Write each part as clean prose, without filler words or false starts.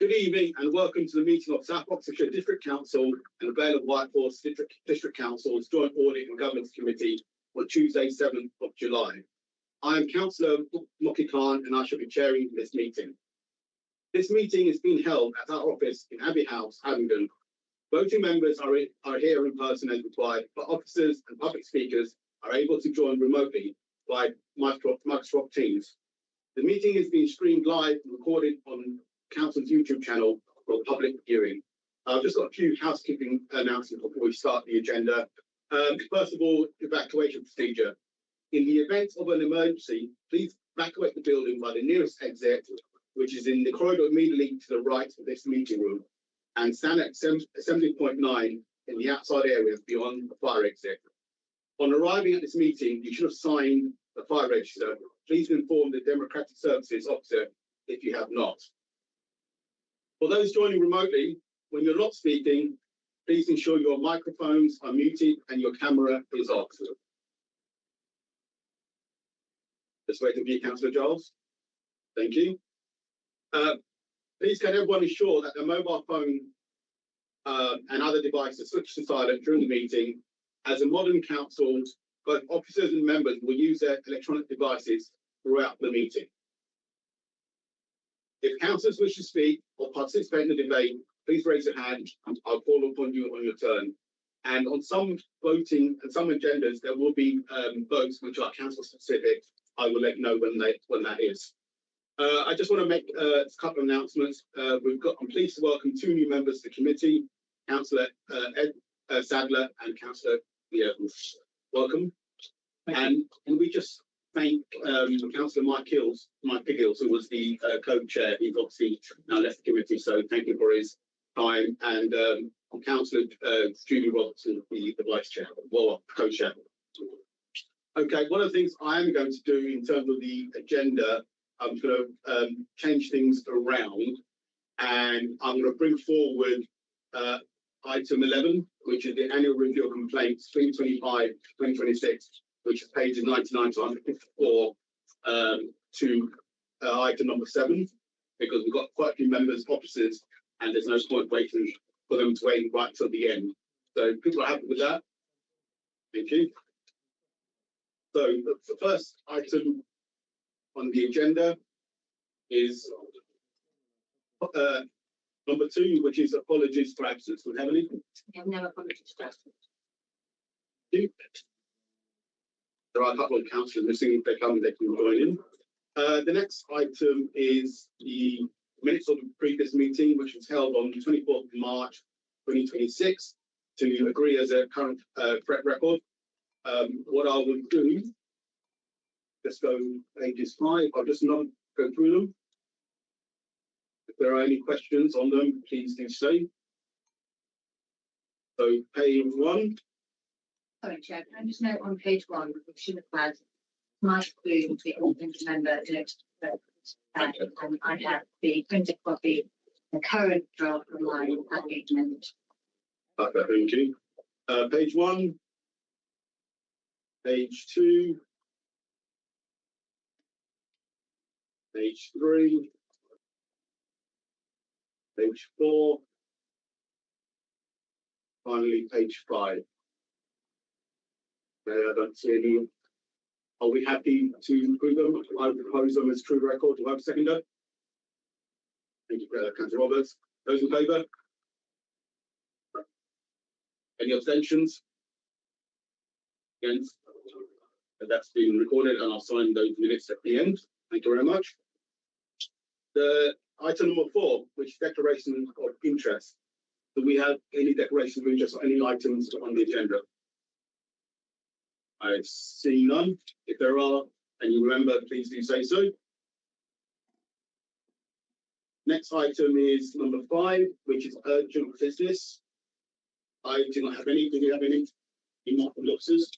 Good evening and welcome to the meeting of South Oxfordshire District Council and the Vale of Whitehorse District Council's Joint Audit and Governance Committee on Tuesday, 7th of July. I am Councillor Moki Khan and I shall be chairing this meeting. This meeting is being held at our office in Abbey House, Abingdon. Voting members are here in person as required, but officers and public speakers are able to join remotely by Microsoft Teams. The meeting is being streamed live and recorded on Council's YouTube channel for public viewing. I've just got a few housekeeping announcements before we start the agenda. First of all, evacuation procedure. In the event of an emergency, please evacuate the building by the nearest exit, which is in the corridor immediately to the right of this meeting room, and stand at assembly point 9 in the outside area beyond the fire exit. On arriving at this meeting, you should have signed the fire register. Please inform the Democratic Services officer if you have not. For those joining remotely, when you're not speaking, please ensure your microphones are muted and your camera is off. Just waiting for you, Councillor Giles. Thank you. Please can everyone ensure that their mobile phone and other devices are switched to silent during the meeting. As a modern council, both officers and members will use their electronic devices throughout the meeting. If councillors wish to speak or participate in the debate, please raise your hand and I'll call upon you on your turn. And on some voting and some agendas, there will be votes which are council specific. I will let you know when that is. I just want to make a couple of announcements. I'm pleased to welcome 2 new members to the committee, Councillor Ed Sadler and Councillor Leo. Welcome. And we just thank Councillor Mike Piggills, who was the co-chair. He's obviously now left the committee, so thank you for his time. And Councillor Julie Robertson, the vice chair, well, co-chair. Okay, one of the things I am going to do in terms of the agenda, I'm going to change things around, and I'm going to bring forward item 11, which is the annual review of complaints 2025-2026, which is pages 99 to 154, to item number 7, because we've got quite a few members, officers, and there's no point waiting for them to wait right till the end. So people are happy with that? Thank you. So the first item on the agenda is number 2, which is apologies for absence. Do we have any? We have no apologies for absence. There are a couple of councillors missing. If they come, they can join in. The next item is the minutes of the previous meeting, which was held on the 24th of March 2026, to agree as a current record. What I will do, let's go pages 5. I'll just not go through them. If there are any questions on them, please do say. So page 1. Sorry, Chair, can I just note on page 1, we should have had Mike Bloom, the ordinance member, and I have the printed copy, the current draft of mine at the amendment. Okay, thank you. Page 1. Page 2, page 3, page 4, finally page 5. I don't see any. Are we happy to approve them? I propose them as true record. Do I have a seconder? Thank you, Councillor Roberts. Those in favour? Any abstentions? Against? That's been recorded and I'll sign those minutes at the end. Thank you very much. The item number 4, which is declaration of interest. Do we have any declaration of interest or any items on the agenda? I see none. If there are, and you remember, please do say so. Next item is number 5, which is urgent business. I do not have any. Do you have any? Any officers?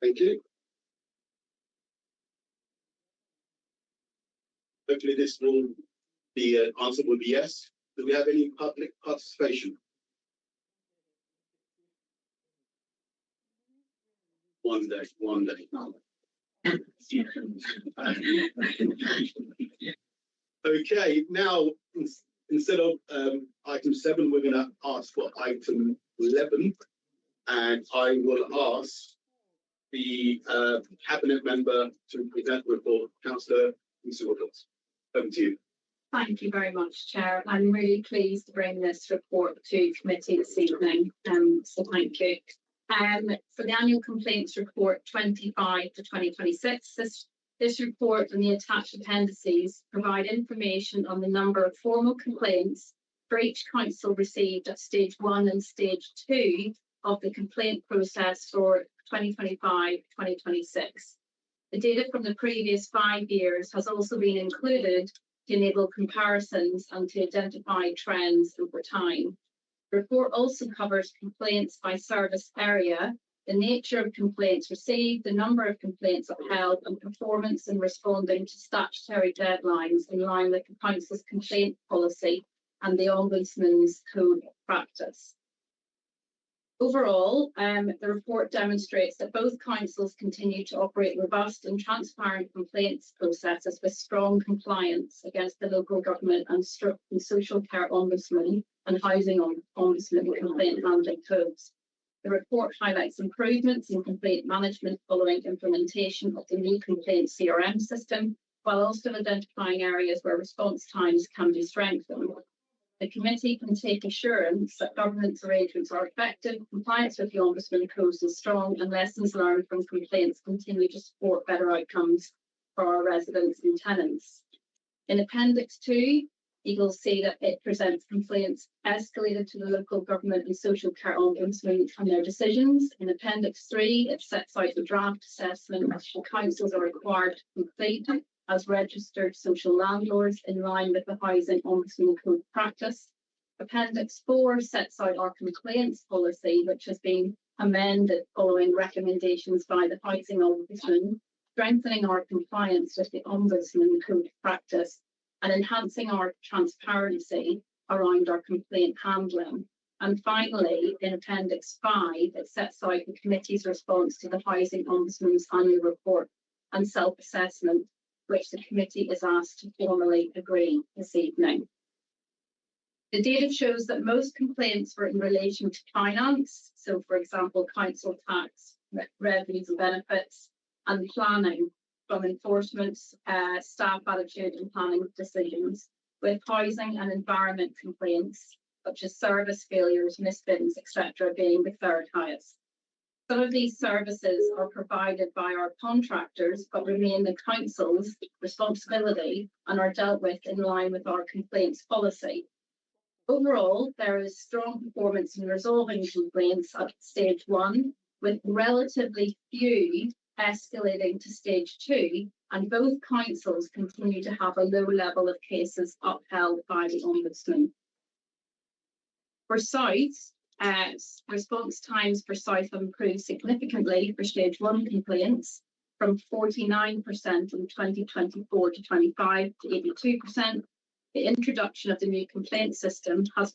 Thank you. Hopefully this will be answer will be yes. Do we have any public participation? One day. Okay, now instead of item 7, we're going to ask for item 11, and I will ask the cabinet member to present the report. Councillor Woodlands, over to you. Thank you very much, Chair. I'm really pleased to bring this report to committee this evening, so thank you. For the annual complaints report 25 to 2026, this report and the attached appendices provide information on the number of formal complaints for each council received at stage 1 and stage 2 of the complaint process for 2025-2026. The data from the previous 5 years has also been included to enable comparisons and to identify trends over time. The report also covers complaints by service area, the nature of complaints received, the number of complaints upheld, and performance in responding to statutory deadlines in line with the Council's complaint policy and the Ombudsman's code of practice. Overall, the report demonstrates that both councils continue to operate robust and transparent complaints processes with strong compliance against the local government and social care ombudsman and housing ombudsman complaint handling codes. The report highlights improvements in complaint management following implementation of the new complaint CRM system, while also identifying areas where response times can be strengthened. The committee can take assurance that governance arrangements are effective, compliance with the Ombudsman codes is strong, and lessons learned from complaints continue to support better outcomes for our residents and tenants. In Appendix 2, you will see that it presents complaints escalated to the local government and social care ombudsman and their decisions. In Appendix 3, it sets out the draft assessment which councils are required to complete as registered social landlords in line with the Housing Ombudsman Code of Practice. Appendix 4 sets out our complaints policy, which has been amended following recommendations by the Housing Ombudsman, strengthening our compliance with the Ombudsman Code of Practice and enhancing our transparency around our complaint handling. And finally, in Appendix 5, it sets out the committee's response to the Housing Ombudsman's annual report and self-assessment, which the committee is asked to formally agree this evening. The data shows that most complaints were in relation to finance, so for example, council tax, revenues and benefits, and planning, from enforcement, staff attitude and planning decisions, with housing and environment complaints, such as service failures, misbins, etc., being the third highest. Some of these services are provided by our contractors, but remain the council's responsibility and are dealt with in line with our complaints policy. Overall, there is strong performance in resolving complaints at stage 1, with relatively few escalating to stage 2, and both councils continue to have a low level of cases upheld by the Ombudsman. For South, response times for South have improved significantly for stage 1 complaints, from 49% in 2024 to 25 to 82%. The introduction of the new complaint system has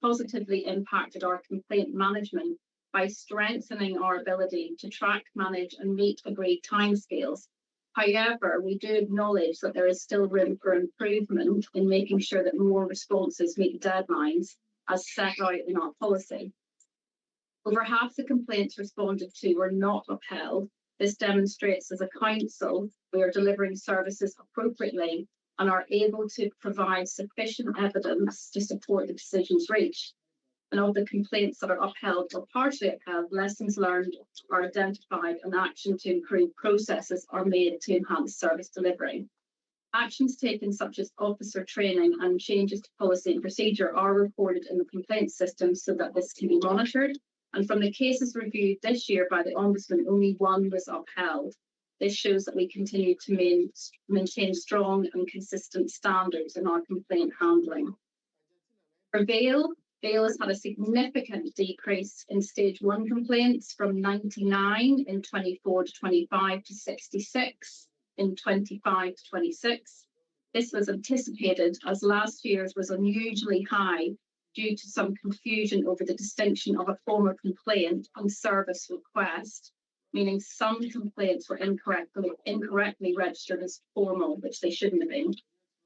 positively impacted our complaint management by strengthening our ability to track, manage and meet agreed timescales. However, we do acknowledge that there is still room for improvement in making sure that more responses meet deadlines as set out in our policy. Over half the complaints responded to were not upheld. This demonstrates as a council we are delivering services appropriately and are able to provide sufficient evidence to support the decisions reached. And of the complaints that are upheld or partially upheld, lessons learned are identified and action to improve processes are made to enhance service delivery. Actions taken such as officer training and changes to policy and procedure are recorded in the complaint system so that this can be monitored. And from the cases reviewed this year by the Ombudsman, only 1 was upheld. This shows that we continue to maintain strong and consistent standards in our complaint handling. For VOWH has had a significant decrease in stage 1 complaints from 99 in 24 to 25 to 66 in 25 to 26. This was anticipated as last year's was unusually high due to some confusion over the distinction of a formal complaint and service request, meaning some complaints were incorrectly registered as formal, which they shouldn't have been.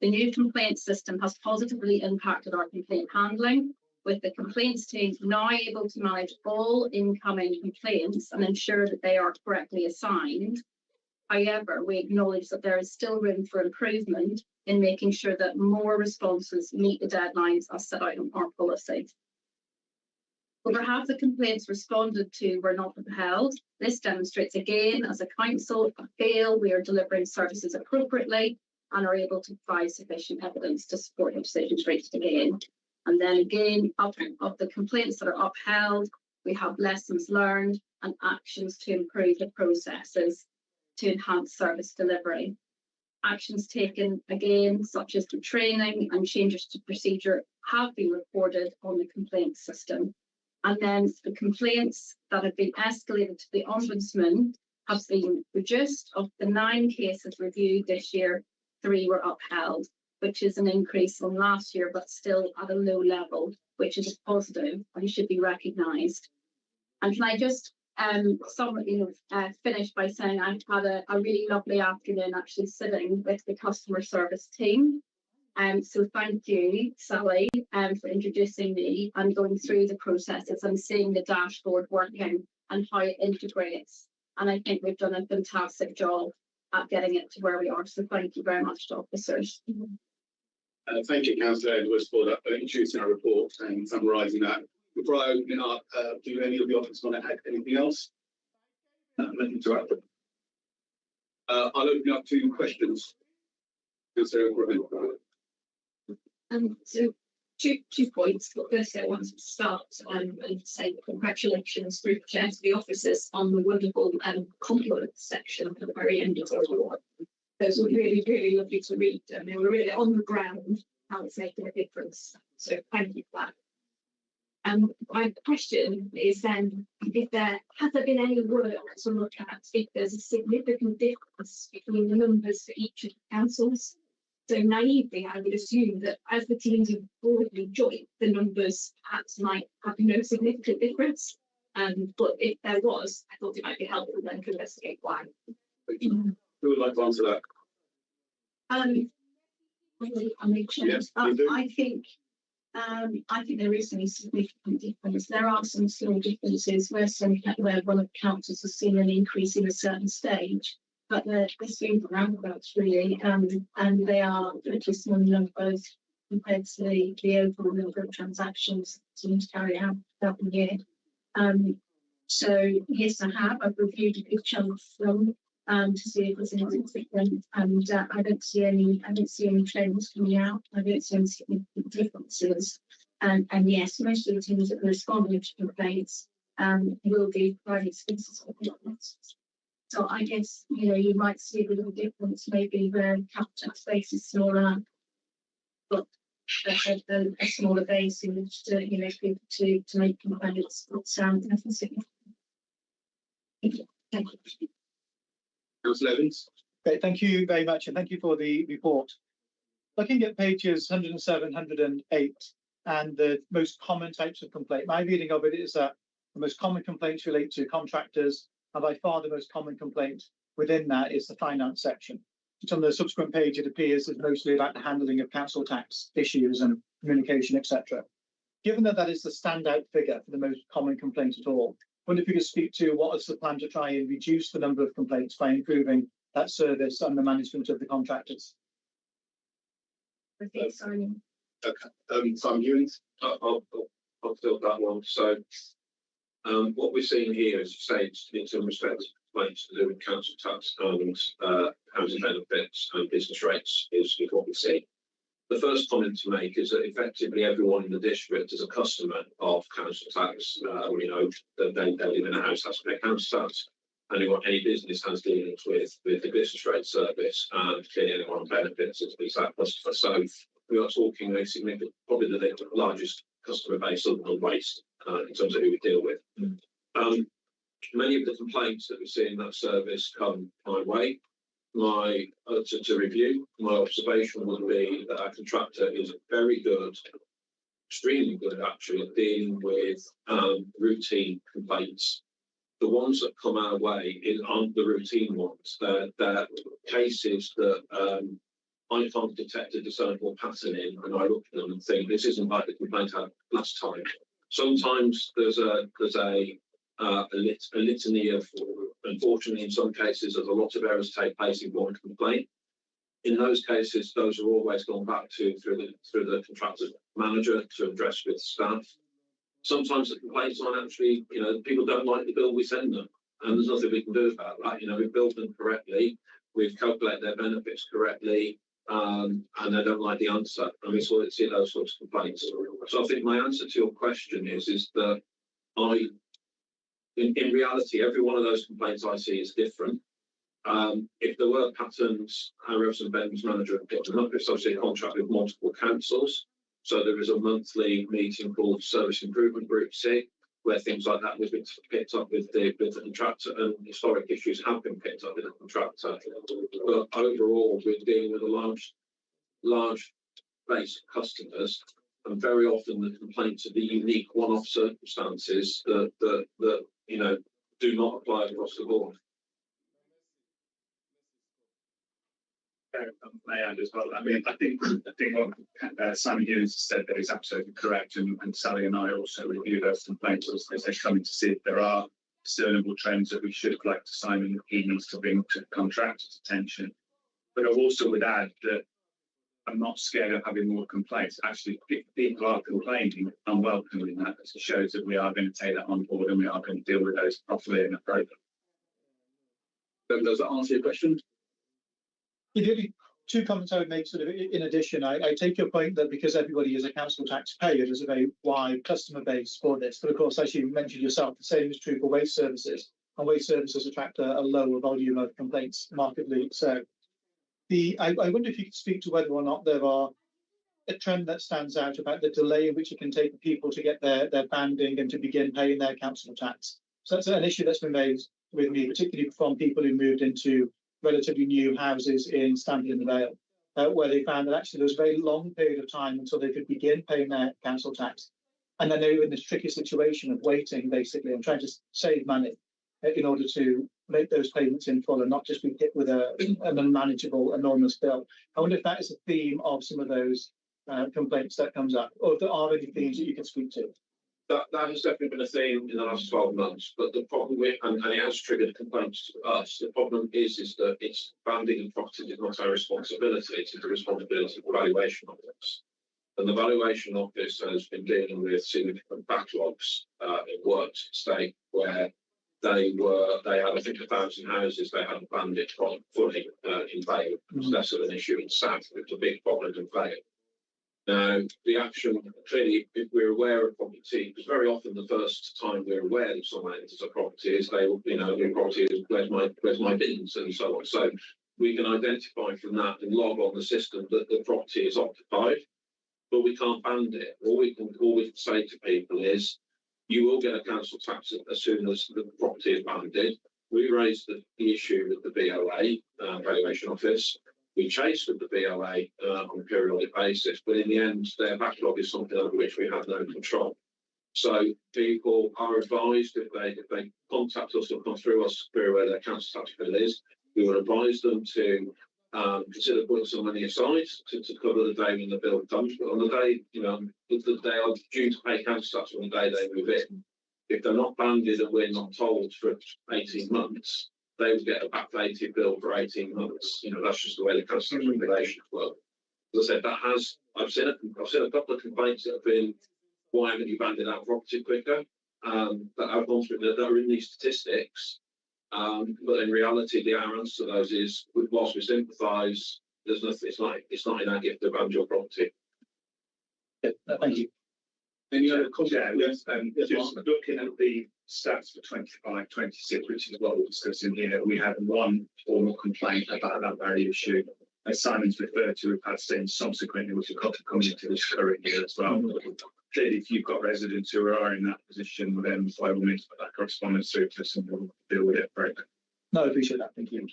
The new complaints system has positively impacted our complaint handling, with the complaints team now able to manage all incoming complaints and ensure that they are correctly assigned. However, we acknowledge that there is still room for improvement in making sure that more responses meet the deadlines as set out in our policy. Over half the complaints responded to were not upheld. This demonstrates again, as a council, a fail, we are delivering services appropriately and are able to provide sufficient evidence to support the decisions reached again. And then again, of the complaints that are upheld, we have lessons learned and actions to improve the processes to enhance service delivery. Actions taken again, such as the training and changes to procedure, have been recorded on the complaints system. And then the complaints that have been escalated to the Ombudsman have been reduced. Of the 9 cases reviewed this year, 3 were upheld, which is an increase from last year, but still at a low level, which is a positive and should be recognised. And can I just finish by saying I've had a really lovely afternoon actually sitting with the customer service team. So thank you, Sally, for introducing me and going through the processes and seeing the dashboard working and how it integrates. And I think we've done a fantastic job at getting it to where we are. So thank you very much to officers. Thank you, Councillor Edwards, for that, introducing our report and summarising that. Before I open it up, do any of the officers want to add anything else? Nothing to add. I'll open it up to questions. Councillor So two points. But firstly, I wanted to start and say congratulations, Group Chair, to the officers on the wonderful compliments section at the very end of the report. Those were really, really lovely to read, and they were really on the ground how it's making a difference. So thank you for that. My question is then, has there been any work to look at if there's a significant difference between the numbers for each of the councils? So naively, I would assume that as the teams have broadly joined, the numbers perhaps might have no significant difference. But if there was, I thought it might be helpful then to investigate why. Who would like to answer that? Yes, I think there is a significant difference. There are some small differences where one of the councils has seen an increase in a certain stage, but they're swing roundabouts really, and they are pretty small numbers compared to the overall number of transactions teams carry out throughout the year. So yes, I've reviewed a good chunk of them to see if there's anything different, and I don't see any trends coming out. I don't see any significant differences. And yes, most of the teams that are responding to complaints will be providing spaces for complaints. So I guess you might see a little difference maybe where capital space is smaller, but a smaller base in which to people to make complaints. Nothing significant. Thank you. Councillor Evans. Okay, thank you very much, and thank you for the report. Looking at pages 107, 108, and the most common types of complaint, my reading of it is that the most common complaints relate to contractors, and by far the most common complaint within that is the finance section. Which on the subsequent page it appears is mostly about the handling of council tax issues and communication, etc. Given that that is the standout figure for the most common complaint at all, I wonder if you could speak to what is the plan to try and reduce the number of complaints by improving that service and the management of the contractors. Simon Ewings. I'll fill that one. So what we're seeing here, as you say, in some respects, complaints to do with council tax and housing benefits and business rates is what we see. The first comment to make is that effectively everyone in the district is a customer of council tax. That they live in a house has to pay council tax. Any business has dealings with the business rate service, and clearly anyone benefits is that customer. So we are talking a significant, probably the largest customer base other than waste in terms of who we deal with. Many of the complaints that we see in that service come my way. To review, my observation would be that our contractor is very good, extremely good actually, at dealing with routine complaints. The ones that come our way aren't the routine ones. They're cases that I can't detect a discernible pattern in, and I look at them and think this isn't like the complaint I had last time. Sometimes there's a litany of, unfortunately, in some cases, there's a lot of errors take place in one complaint. In those cases, those are always gone back to through the contractor manager to address with staff. Sometimes the complaints aren't actually, people don't like the bill we send them, and there's nothing we can do about that. We've billed them correctly, we've calculated their benefits correctly, and they don't like the answer, and we sort of see those sorts of complaints. So I think my answer to your question is that in reality, every one of those complaints I see is different. If there were patterns, our resident vendors manager would pick them up. It's obviously a contract with multiple councils, so there is a monthly meeting called Service Improvement Group C, where things like that have been picked up with the contractor, and historic issues have been picked up with the contractor. But overall, we're dealing with a large base of customers, and very often the complaints are the unique one-off circumstances that do not apply across the board. May I add as well? I think what Simon Hughes said there is absolutely correct, and Sally and I also review those complaints as they're coming to see if there are discernible trends that we should flag to Simon that he needs to bring to the contractor's attention. But I also would add that I'm not scared of having more complaints. Actually, if people are complaining, I'm welcoming that. It shows that we are going to take that on board and we are going to deal with those properly and appropriately. Does that answer your question? The only two comments I would make sort of in addition, I take your point that because everybody is a council taxpayer, there's a very wide customer base for this. But of course, as you mentioned yourself, the same is true for waste services, and waste services attract a lower volume of complaints markedly. So I wonder if you could speak to whether or not there are a trend that stands out about the delay in which it can take people to get their banding and to begin paying their council tax. So that's an issue that's been raised with me, particularly from people who moved into relatively new houses in Stanley-in-the-Vale, where they found that actually there was a very long period of time until they could begin paying their council tax. And then they were in this tricky situation of waiting, basically, and trying to save money in order to make those payments in full and not just be hit with an unmanageable, enormous bill. I wonder if that is a theme of some of those complaints that comes up, or if there are any themes that you can speak to. That has definitely been a theme in the last 12 months, but the problem with, and it has triggered complaints to us, the problem is that it's banding and property is not our responsibility, it's the responsibility of the valuation office. And the valuation office has been dealing with significant backlogs in works state where they had, I think, 1,000 houses they hadn't banded fully in Vale. It was less of an issue in South, it was a big problem in Vale. Now, the action, clearly, if we're aware of property, because very often the first time we're aware that someone enters a property is the property is where's my bins and so on. So we can identify from that and log on the system that the property is occupied, but we can't band it. All we can say to people is, you will get a council tax as soon as the property is banded. We raised the issue with the VOA, valuation office. We chase with the BOA on a periodic basis, but in the end, their backlog is something over which we have no control. So people are advised if they contact us or come through us to query where their council tax bill is, we will advise them to consider putting some money aside to cover the day when the bill comes. But on the day, if they are due to pay council tax on the day they move in, if they're not banded and we're not told for 18 months, they will get a backdated bill for 18 months. That's just the way the council tax regulations work. As I said, I've seen a couple of complaints that have been, why haven't you banded our property quicker? That I've gone through that are in these statistics. But in reality, the answer to those is, whilst we sympathise, there's nothing. It's not in our gift to band your property. Yeah, thank you. Any other comments? Yes, just looking at the stats for 25-26, which is what we're discussing here, we had one formal complaint about that very issue. As Simon's referred to, we've had since subsequently, which have got to come into this current year as well. Clearly, if you've got residents who are in that position, then by all means, put that correspondence through to us and we'll deal with it. Right. No, I appreciate that. Thank you.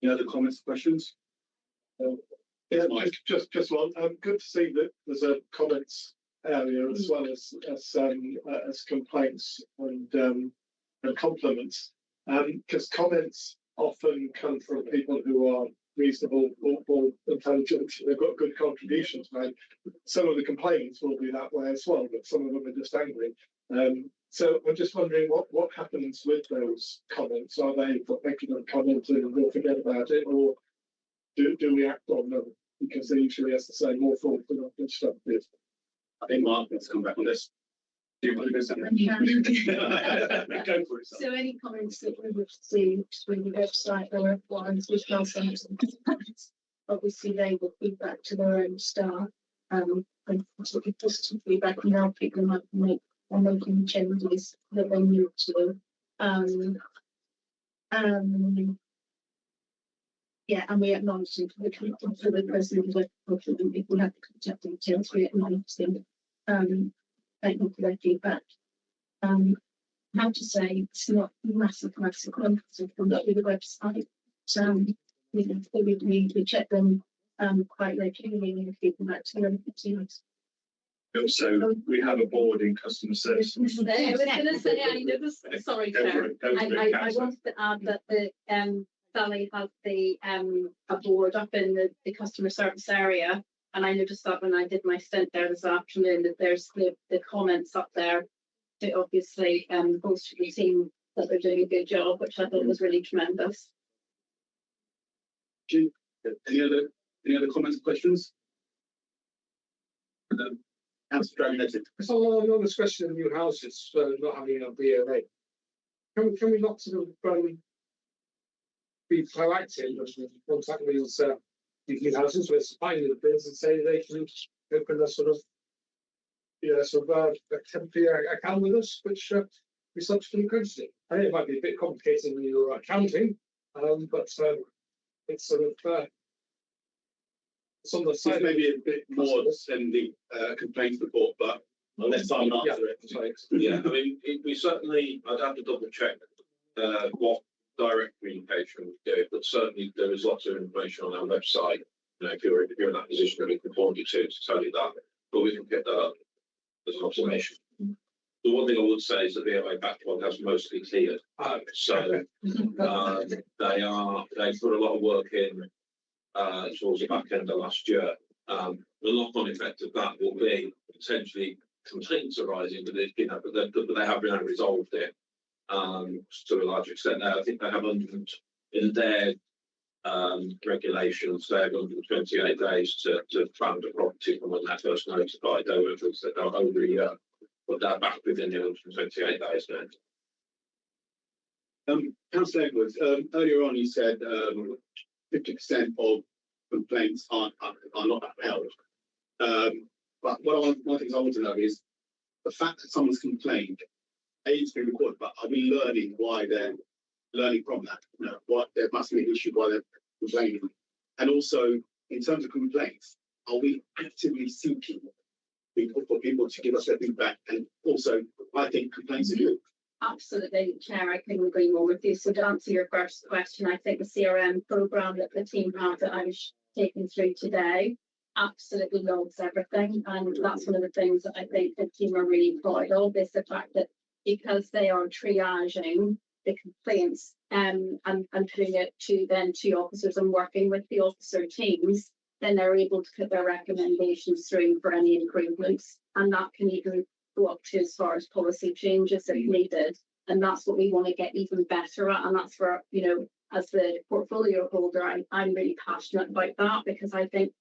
Any other comments, questions? Yeah, just one. Good to see that there's a comments area as well as complaints and compliments. Because comments often come from people who are reasonable, thoughtful, intelligent. They've got good contributions. Right? Some of the complaints will be that way as well, but some of them are just angry. So I'm just wondering what happens with those comments. Are they making them comment and we'll forget about it, or do we act on them? Because they usually, as I say, more thoughtful and constructive. I think Mark wants to come back on this. Do you want to go something? Go for it. So any comments that we would see through the website or ones which are some obviously they will feed back to their own staff and sort of positive feedback, and now people might make or making changes that they need to. Yeah, and we acknowledge them for the president of the if we have the contact details, we acknowledge them. Thank them for their feedback. How to say it's not massive numbers of them that with the website. So we check them quite regularly and feed them back to them. Also, we have a board in customer service. I was going to say, sorry, Chair. I wanted to add that the Sally has the a board up in the customer service area, and I noticed that when I did my stint there this afternoon that there's the comments up there to obviously post to the team that they're doing a good job, which I thought was really tremendous. Any other comments or questions? So on this question of new houses not having a BOA, can we not sort of be proactive and contact these new houses with supplying the bids and say they can open a sort of a temporary account with us, which we subsequently credited. I think it might be a bit complicated when you're accounting, but it's sort of it's on the side. Maybe a bit more than the complaints report, but unless I'm not answer it. Yeah, I mean, we certainly, I'd have to double check what direct communication we do, but certainly there is lots of information on our website. You know, if you're in that position, we can forward you to tell you that, but we can get that up as an observation. The one thing I would say is that the VOWH backlog has mostly cleared, so they put a lot of work in towards the back end of last year. The knock-on effect of that will be potentially complaints arising, but they have been resolved it to a large extent. Now, I think they have in their regulations, they have 128 days to fund a property from when they're first notified. They were over a year, but they're back within the 128 days now. Councillor Edwards, earlier on you said 50% of complaints are not upheld. But one of the things I want to know is the fact that someone's complained, it's been recorded, but are we learning why they're learning from that? You know, what there must be an issue why they're complaining. And also, in terms of complaints, are we actively seeking for people to give us their feedback? And also, I think complaints are good. Absolutely, Chair, I couldn't agree more with you. So to answer your first question, I think the CRM programme that the team have that I was taking through today absolutely logs everything. And that's one of the things that I think the team are really proud of, is the fact that because they are triaging the complaints and putting it to officers and working with the officer teams, then they're able to put their recommendations through for any improvements. And that can even go up to as far as policy changes if needed. And that's what we want to get even better at. And that's where, you know, as the portfolio holder, I'm really passionate about that, because I think,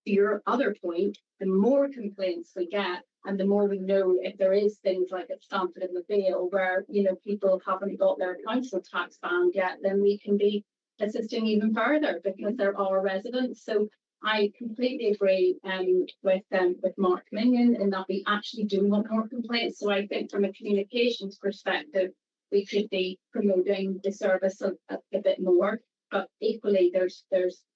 to your other point, the more complaints we get and the more we know if there is things like at Stamford in the Vale where, you know, people haven't got their council tax band yet, then we can be assisting even further because there are residents. So I completely agree with Mark Minion in that we actually do want more complaints. So I think from a communications perspective, we could be promoting the service a bit more. But equally, there's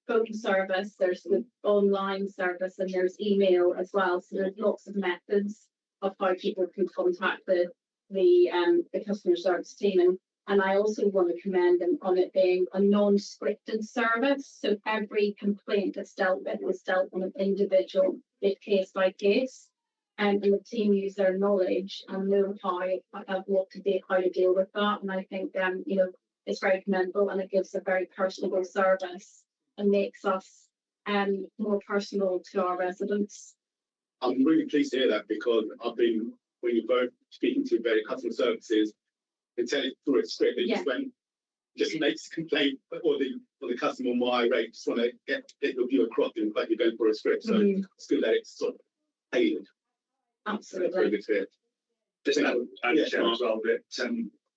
phone service, there's the online service, and there's email as well. So there's lots of methods of how people can contact the customer service team. And I also want to commend them on it being a non-scripted service. So every complaint that's dealt with is dealt on an individual case by case. And the team use their knowledge and know how to deal with that. And I think you know, it's very commendable and it gives a very personable service and makes us more personal to our residents. I'm really pleased to hear that, because I've been, when you're both speaking to various customer services, they tell it through a script, they Yeah. just makes a complaint, or the customer more irate, just want to get your view across, in fact you're going for a script, so it's good that it's sort of tailored. Absolutely. Very good to hear. Just Yeah. as well, that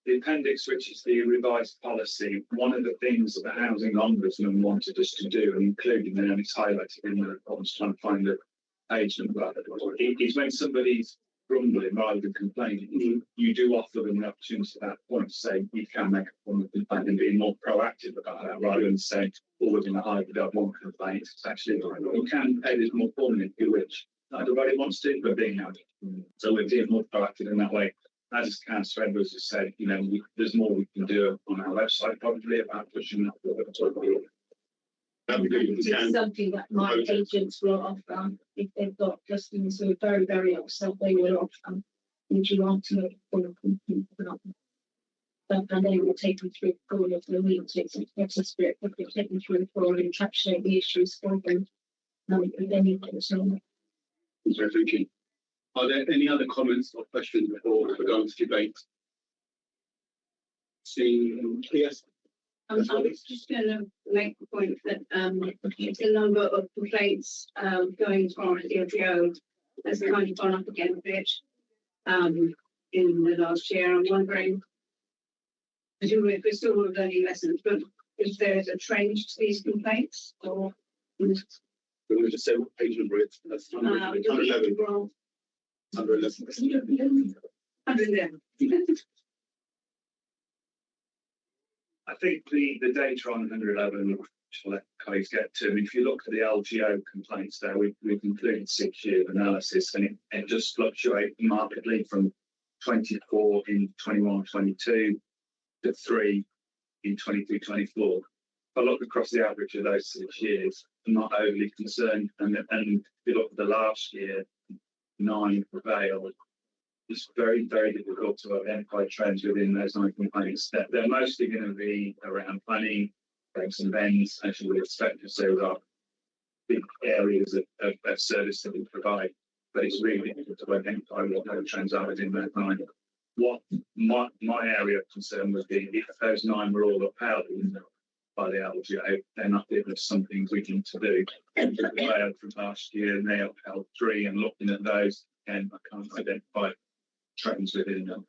the appendix, which is the revised policy, one of the things that the housing ombudsman wanted us to do, and including there, and it's highlighted in the report, I was trying to find the page number, is when somebody's grumbling rather than complaining, you do offer them the opportunity at that point to say you can make a form of complaint and be more proactive about that, rather than saying, oh, we're going to hide without one complaint. It's actually, you can pay this more formally if you wish. Not everybody wants to, but being out. So we're being more proactive in that way. As Councillor Edwards has said, there's more we can do on our website probably about pushing that forward. It's something that my agents will offer if they've got customers who are very, very upset. They will offer, would you want to make a full complaint about them? And they will take them through all of the meetings and get a script, but they take them through all and encapsulate the issues for them. And then you can resolve. Thank you. Are there any other comments or questions before we go on to debate? Seeing, yes. I was just going to make the point that the number of complaints going from the LGO has kind of gone up again a bit in the last year. I'm wondering, presumably if we're still learning lessons, but is there a trend to these complaints? Or We're going to just say what page number it's. That's 111. 111. 111. I think the data on 111, which I'll let colleagues get to, if you look at the LGO complaints there, we've included 6 years of analysis, and it just fluctuates markedly from 24 in 21-22 to 3 in 23-24. If I look across the average of those 6 years, I'm not overly concerned. And if you look at the last year, 9 prevailed. It's very, very difficult to identify trends within those 9 complaints. They're mostly going to be around planning, breaks and bends, as you would expect. So there are big areas of service that we provide, but it's really difficult to identify what those trends are within that 9. What my area of concern would be if those 9 were all upheld by the LGO, then I think there's some things we need to do. They failed from last year and they upheld 3, and looking at those, again, I can't identify trends within them.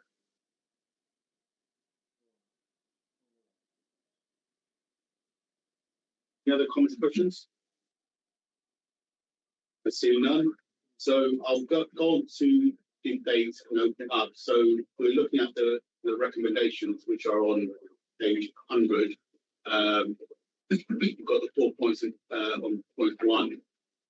Any other comments or questions? I see none. So I'll go on to debate and open it up. So we're looking at the recommendations which are on page 100. We've got the 4 points on point 1.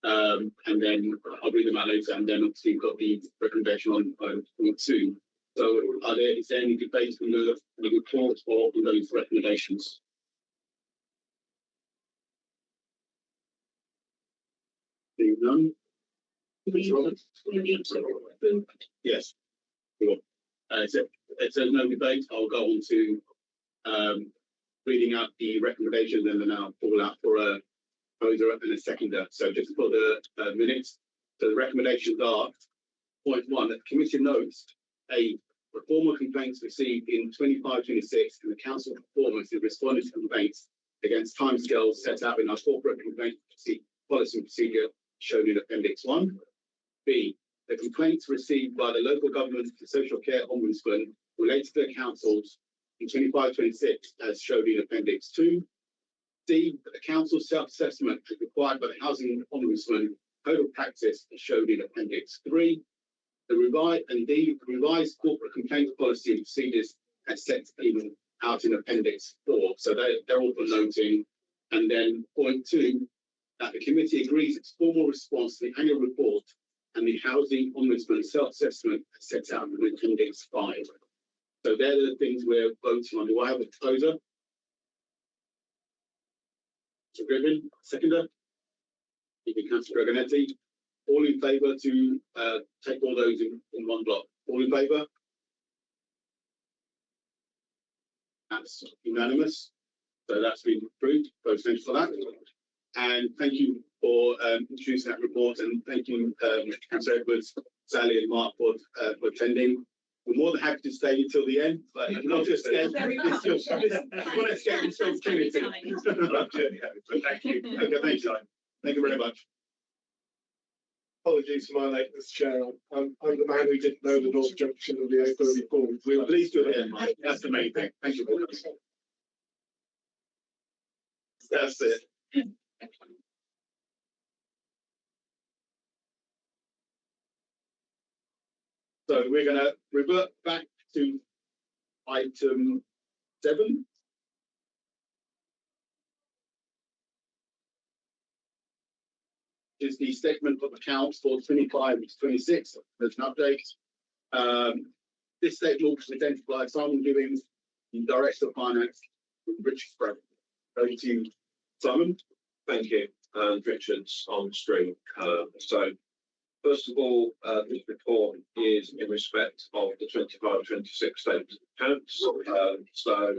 And then I'll read them out later, and then obviously you've got the recommendation on point 2. So is there any debate on the report or on those recommendations? Seeing none. Yes. Cool. If there's no debate, I'll go on to reading out the recommendations, and then I'll call out for a proposer and a seconder. So just for the minutes, so the recommendations are: point 1, that the commission notes a formal complaints received in 25-26 and the council performance in responding to complaints against timescales set out in our corporate complaint policy and procedure shown in Appendix 1. B, the complaints received by the local government and social care ombudsman related to the councils in 25-26 as shown in Appendix 2. D, the council self-assessment is required by the housing ombudsman code of practice as shown in Appendix 3. The revised corporate complaints policy and procedures as set out in Appendix 4. So they're all for noting. And then point 2, that the committee agrees its formal response to the annual report and the housing ombudsman self-assessment as set out in Appendix 5. So they're the things we're voting on. Do I have a proposer? Mr. Griffin, seconder? You can Councillor Gregonetti. All in favour to take all those in one block? All in favour? That's unanimous. So that's been approved. Vote for that. And thank you for introducing that report, and thank you, Councillor Edwards, Sally and Mark for attending. We're more than happy to stay until the end, but not just end. Very It's much. just- want to escape responsibility. Thank you. Okay, thank you. Thank you very much. Apologies for my lateness, Chair. I'm the man who didn't know the North Junction of the A34. We're pleased to attend, Mike. That's the main thing. Thank you very much. That's it. So we're going to revert back to item 7. Is the statement of accounts for 25 to 26. There's an update. This statement will presented by Simon Gibbings, the Director of Finance, Richard Sprague. Over to you, Simon. Thank you. Richard's on stream. So, first of all, this report is in respect of the 25-26 statement of accounts. So,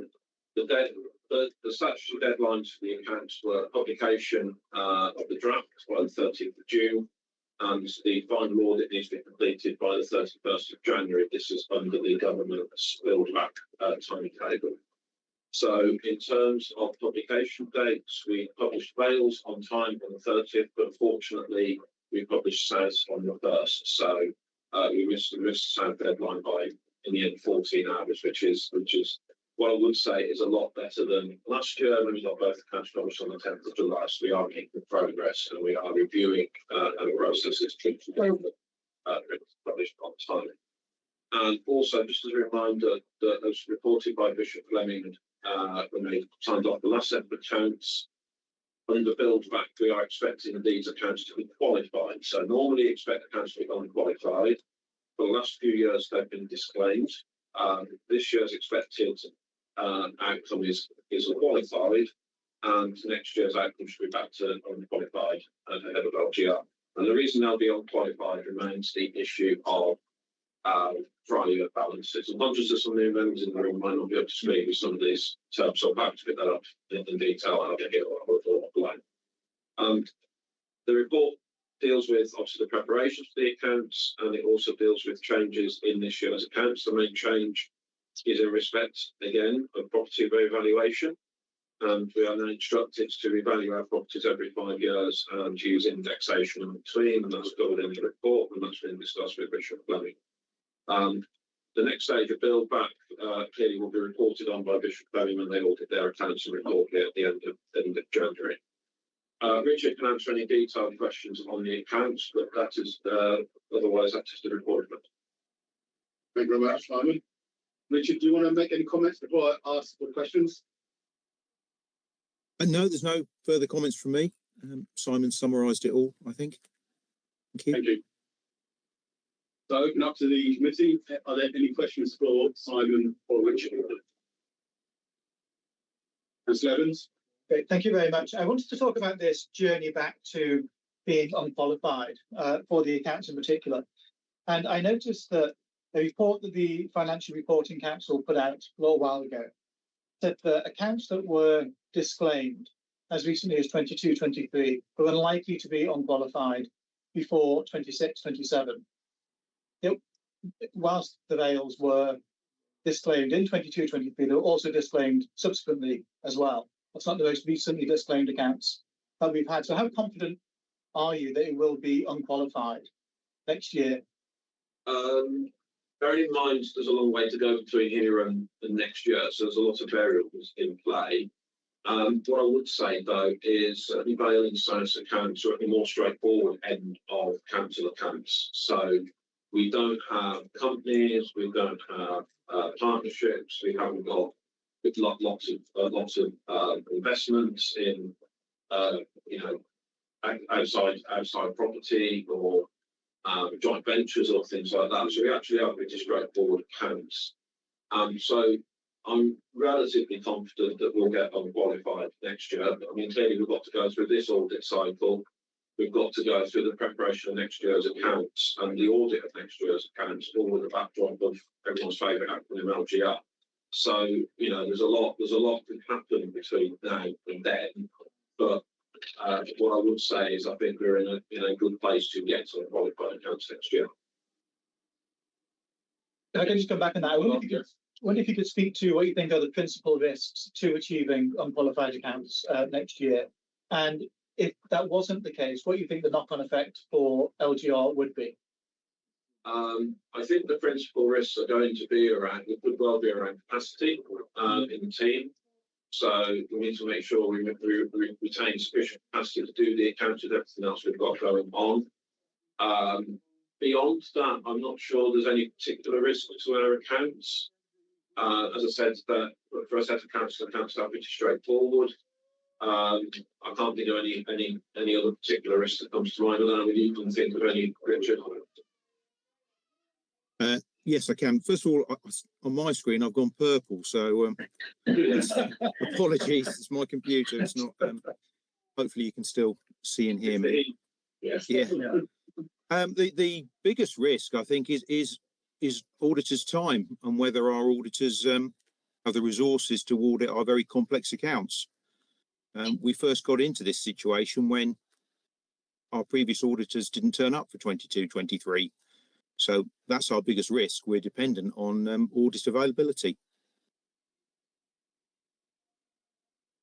the statutory deadlines for the accounts were publication of the draft by the 30th of June, and the final audit needs to be completed by the 31st of January. This is under the government's build-back timetable. So, in terms of publication dates, we published Wales on time on the 30th, but unfortunately, we published South on the 1st. So, we missed the South deadline by, in the end, 14 hours, which is what I would say is a lot better than last year when we got both accounts published on the 10th of July. So we are making progress, and we are reviewing and processes to published on time. And also, just as a reminder, that as reported by Bishop Fleming when they signed off the last set of accounts, under build back, we are expecting these accounts to be qualified. So normally expect accounts to be unqualified. For the last few years, they've been disclaimed. This year's expected outcome is qualified, and next year's outcome should be back to unqualified ahead of LGR. And the reason they'll be unqualified remains the issue of prior year balances. And not just as some new members in the room might not be able to speak with some of these terms, so I'll have to pick that up in detail, and I'll get it offline. The report deals with obviously the preparations for the accounts, and it also deals with changes in this year's accounts. The main change is in respect, again, of property revaluation. And we are now instructed to revalue our properties every 5 years and use indexation in between, and that's covered in the report, and that's been discussed with Bishop Fleming. The next stage of build back clearly will be reported on by Bishop Fleming when they audit their accounts and report it at the end of January. Richard can answer any detailed questions on the accounts, but that is otherwise that is the report. Thank you very much, Simon. Richard, do you want to make any comments before I ask for questions? No, there's no further comments from me. Simon summarised it all, I think. Thank you. Thank you. So I open up to the committee. Are there any questions for Simon or Richard? Councillor Evans? Great, thank you very much. I wanted to talk about this journey back to being unqualified for the accounts in particular. And I noticed that a report that the Financial Reporting Council put out a little while ago said that accounts that were disclaimed as recently as 22-23 were unlikely to be unqualified before 26-27. Whilst the VOWHs were disclaimed in 22-23, they were also disclaimed subsequently as well. That's not the most recently disclaimed accounts that we've had. So how confident are you that it will be unqualified next year? Bearing in mind there's a long way to go between here and next year, so there's a lot of variables in play. What I would say though is the Vale and South accounts are at the more straightforward end of council accounts. So we don't have companies, we don't have partnerships, we haven't got lots of investments in outside property or joint ventures or things like that. So we actually have pretty straightforward accounts. So I'm relatively confident that we'll get unqualified next year. I mean, clearly we've got to go through this audit cycle. We've got to go through the preparation of next year's accounts and the audit of next year's accounts, all with the backdrop of everyone's favourite acronym LGR. So, there's a lot that can happen between now and then. But What I would say is I think we're in a good place to get to qualified accounts next year. I can just come back on that. I wonder if you could speak to what you think are the principal risks to achieving unqualified accounts next year, and if that wasn't the case, what you think the knock-on effect for LGR would be. I think the principal risks are going to be around, it could well be around capacity in the team. So we need to make sure we retain sufficient capacity to do the accounts with everything else we've got going on. Beyond that, I'm not sure there's any particular risk to our accounts. As I said, that for a set of accounts, the accounts are pretty straightforward. I can't think of any other particular risk that comes to mind. I don't know if you can think of any, Richard. Yes, I can. First of all, on my screen, I've gone purple, so apologies. It's my computer. It's not. Hopefully, you can still see and hear me. Yes. Yeah. The biggest risk, I think, is auditors' time and whether our auditors have the resources to audit our very complex accounts. We first got into this situation when our previous auditors didn't turn up for 22-23. So that's our biggest risk. We're dependent on audit availability.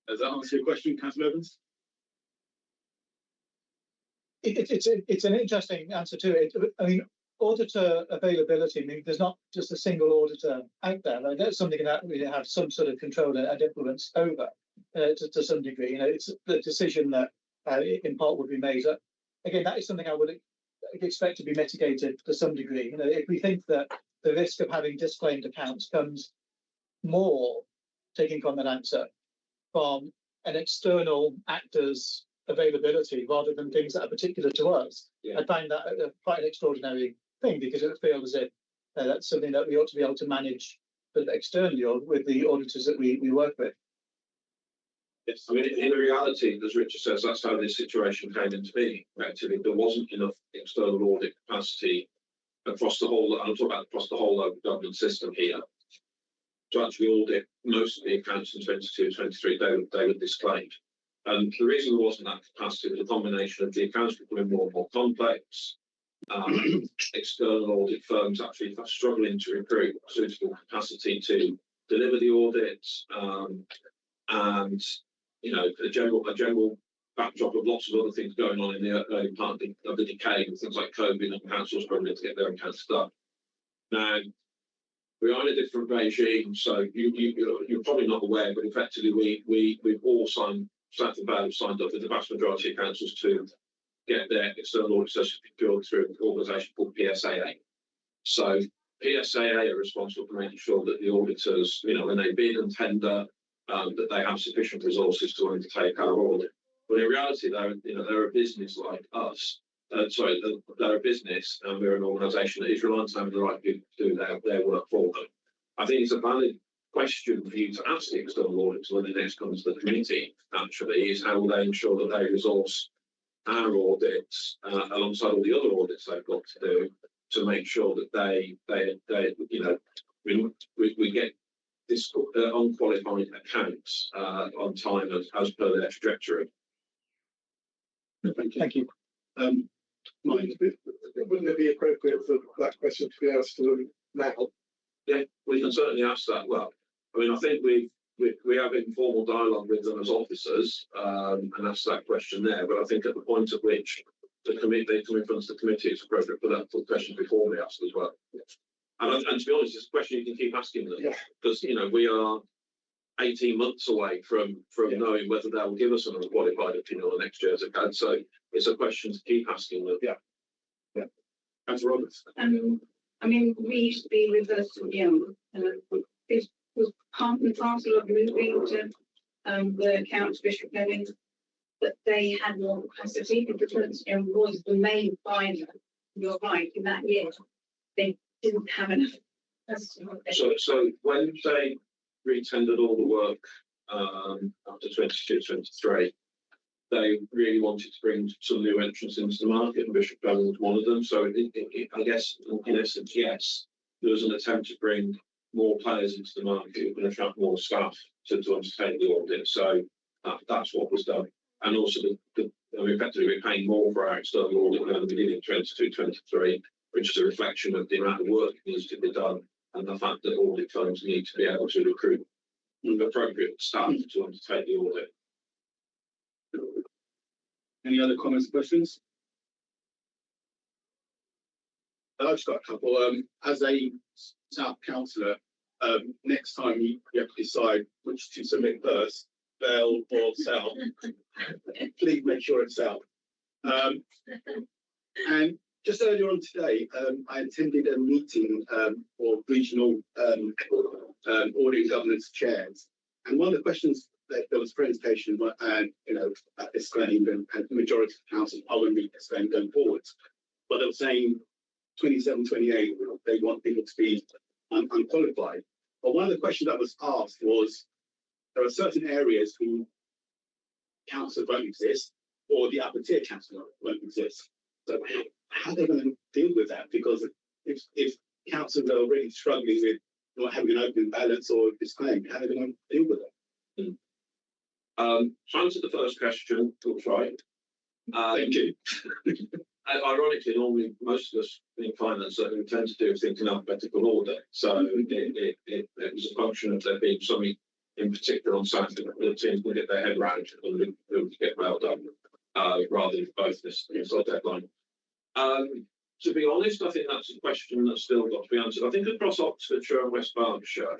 Does that answer your question, Councillor Evans? It's an interesting answer to it. I mean, auditor availability, I mean, there's not just a single auditor out there. Like, that's something that we have some sort of control and influence over to some degree. You know, it's the decision that in part would be made. Again, that is something I would expect to be mitigated to some degree. You know, if we think that the risk of having disclaimed accounts comes more, taking from an answer, from an external actor's availability rather than things that are particular to us, I find that quite an extraordinary thing, because it would feel as if that's something that we ought to be able to manage externally or with the auditors that we work with. Yes, I mean, in reality, as Richard says, that's how this situation came into being. Actually, there wasn't enough external audit capacity across the whole, I'm talking about across the whole local government system here, to actually audit most of the accounts in 22-23 they were disclaimed. And the reason there wasn't that capacity was a combination of the accounts becoming more and more complex, external audit firms actually struggling to recruit suitable capacity to deliver the audits, and you know, a general backdrop of lots of other things going on in the early part of the decade, with things like COVID and councils struggling to get their accounts done. Now, we are in a different regime, so you're probably not aware, but effectively we've all signed, South and Vale have signed up with the vast majority of councils to get their external auditors secured through an organisation called PSAA. So PSAA are responsible for making sure that the auditors, you know, when they bid and tender, that they have sufficient resources to undertake our audit. But in reality, they're a business like us. They're a business, and we're an organisation that is reliant on having the right people to do their work for them. I think it's a valid question for you to ask the external auditors when the next comes to the committee, actually, is how will they ensure that they resource our audits alongside all the other audits they've got to do, to make sure that they you know, we get this unqualified accounts on time as per their trajectory. Thank you. Mike, wouldn't it be appropriate for that question to be asked to them now? Yeah, we can certainly ask that. Well, I mean, I think we have informal dialogue with them as officers and ask that question there. But I think at the point at which they come in front of the committee, it's appropriate for that question before we ask as well. And to be honest, it's a question you can keep asking them, because you know, we are 18 months away from knowing whether they will give us an unqualified opinion on next year's account. So it's a question to keep asking them. Yeah. Councillor Roberts. I mean, we used to be reversing young, and this was part and parcel of moving to the accounts Bishop Penning, that they had more capacity, because was the main finder. You're right, in that year they didn't have enough. So when they re-tendered all the work after 22-23, they really wanted to bring some new entrants into the market, and Bishop Penning was one of them. So I guess in essence, yes, there was an attempt to bring more players into the market and attract more staff to undertake the audit. So that's what was done. and also effectively we're paying more for our external audit than we did in 22-23, which is a reflection of the amount of work that needs to be done and the fact that audit firms need to be able to recruit appropriate staff to undertake the audit. Any other comments, questions? I've just got a couple. As a South councillor, next time you have to decide which to submit first, Vale or South, please make sure it's South. And just earlier on today, I attended a meeting for regional audit governance chairs, and one of the questions that there was a presentation and explained, and the majority of the council are going to be explained going forwards, but they were saying 27, 28, they want people to be unqualified. But one of the questions that was asked was, there are certain areas who council won't exist, or the upper tier council won't exist. So how are they going to deal with that? Because if councils are already struggling with not having an open balance or disclaim, how are they going to deal with it? To answer the first question, that's right. Thank you. Ironically, normally most of us in finance we tend to do things in alphabetical order. So it was a function of there being something in particular on Saturday that the teams will get their head around and to get well done, rather than both this deadline. To be honest, I think that's a question that's still got to be answered. I think across Oxfordshire and West Berkshire,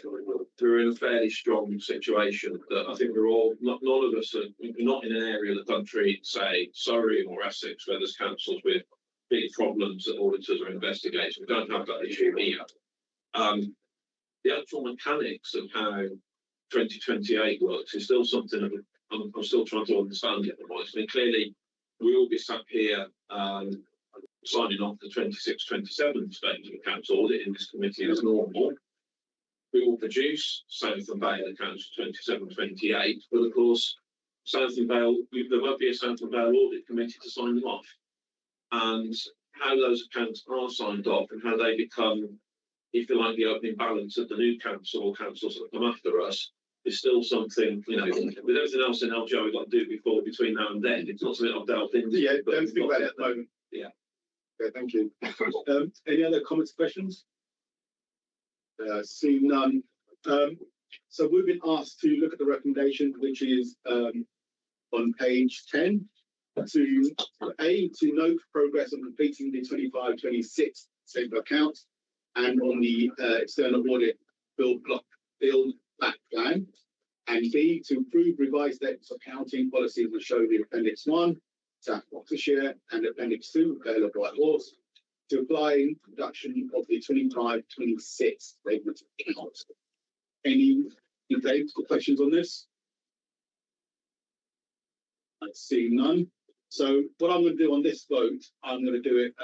we're in a fairly strong situation that I think we're all, none of us are not in an area of the country, say Surrey or Essex, where there's councils with big problems that auditors are investigating. We don't have that issue here. The actual mechanics of how 2028 works is still something that I'm still trying to understand at the moment. I mean, clearly, we will be sat here signing off the 26-27 statement of accounts audit in this committee as normal. We will produce South and Vale accounts for 27-28, but of course, South and Vale, there won't be a South and Vale audit committee to sign them off. And how those accounts are signed off and how they become, if you like, the opening balance of the new council or councils that come after us is still something, with everything else in LGR we've got to do between now and then. It's not something I've delved into. Yeah, don't think about it at the moment. Yeah. Okay, thank you. Any other comments, questions? Seeing none. So we've been asked to look at the recommendation, which is on page 10, to note progress on completing the 25-26 statement of accounts and on the external audit build back plan, and B, to approve revised statements of accounting policies that show the Appendix 1, South Oxfordshire, and Appendix 2, Vale of White Horse, to apply production of the 25-26 statement of accounts. Any debates or questions on this? I see none. So what I'm going to do on this vote, I'm going to do it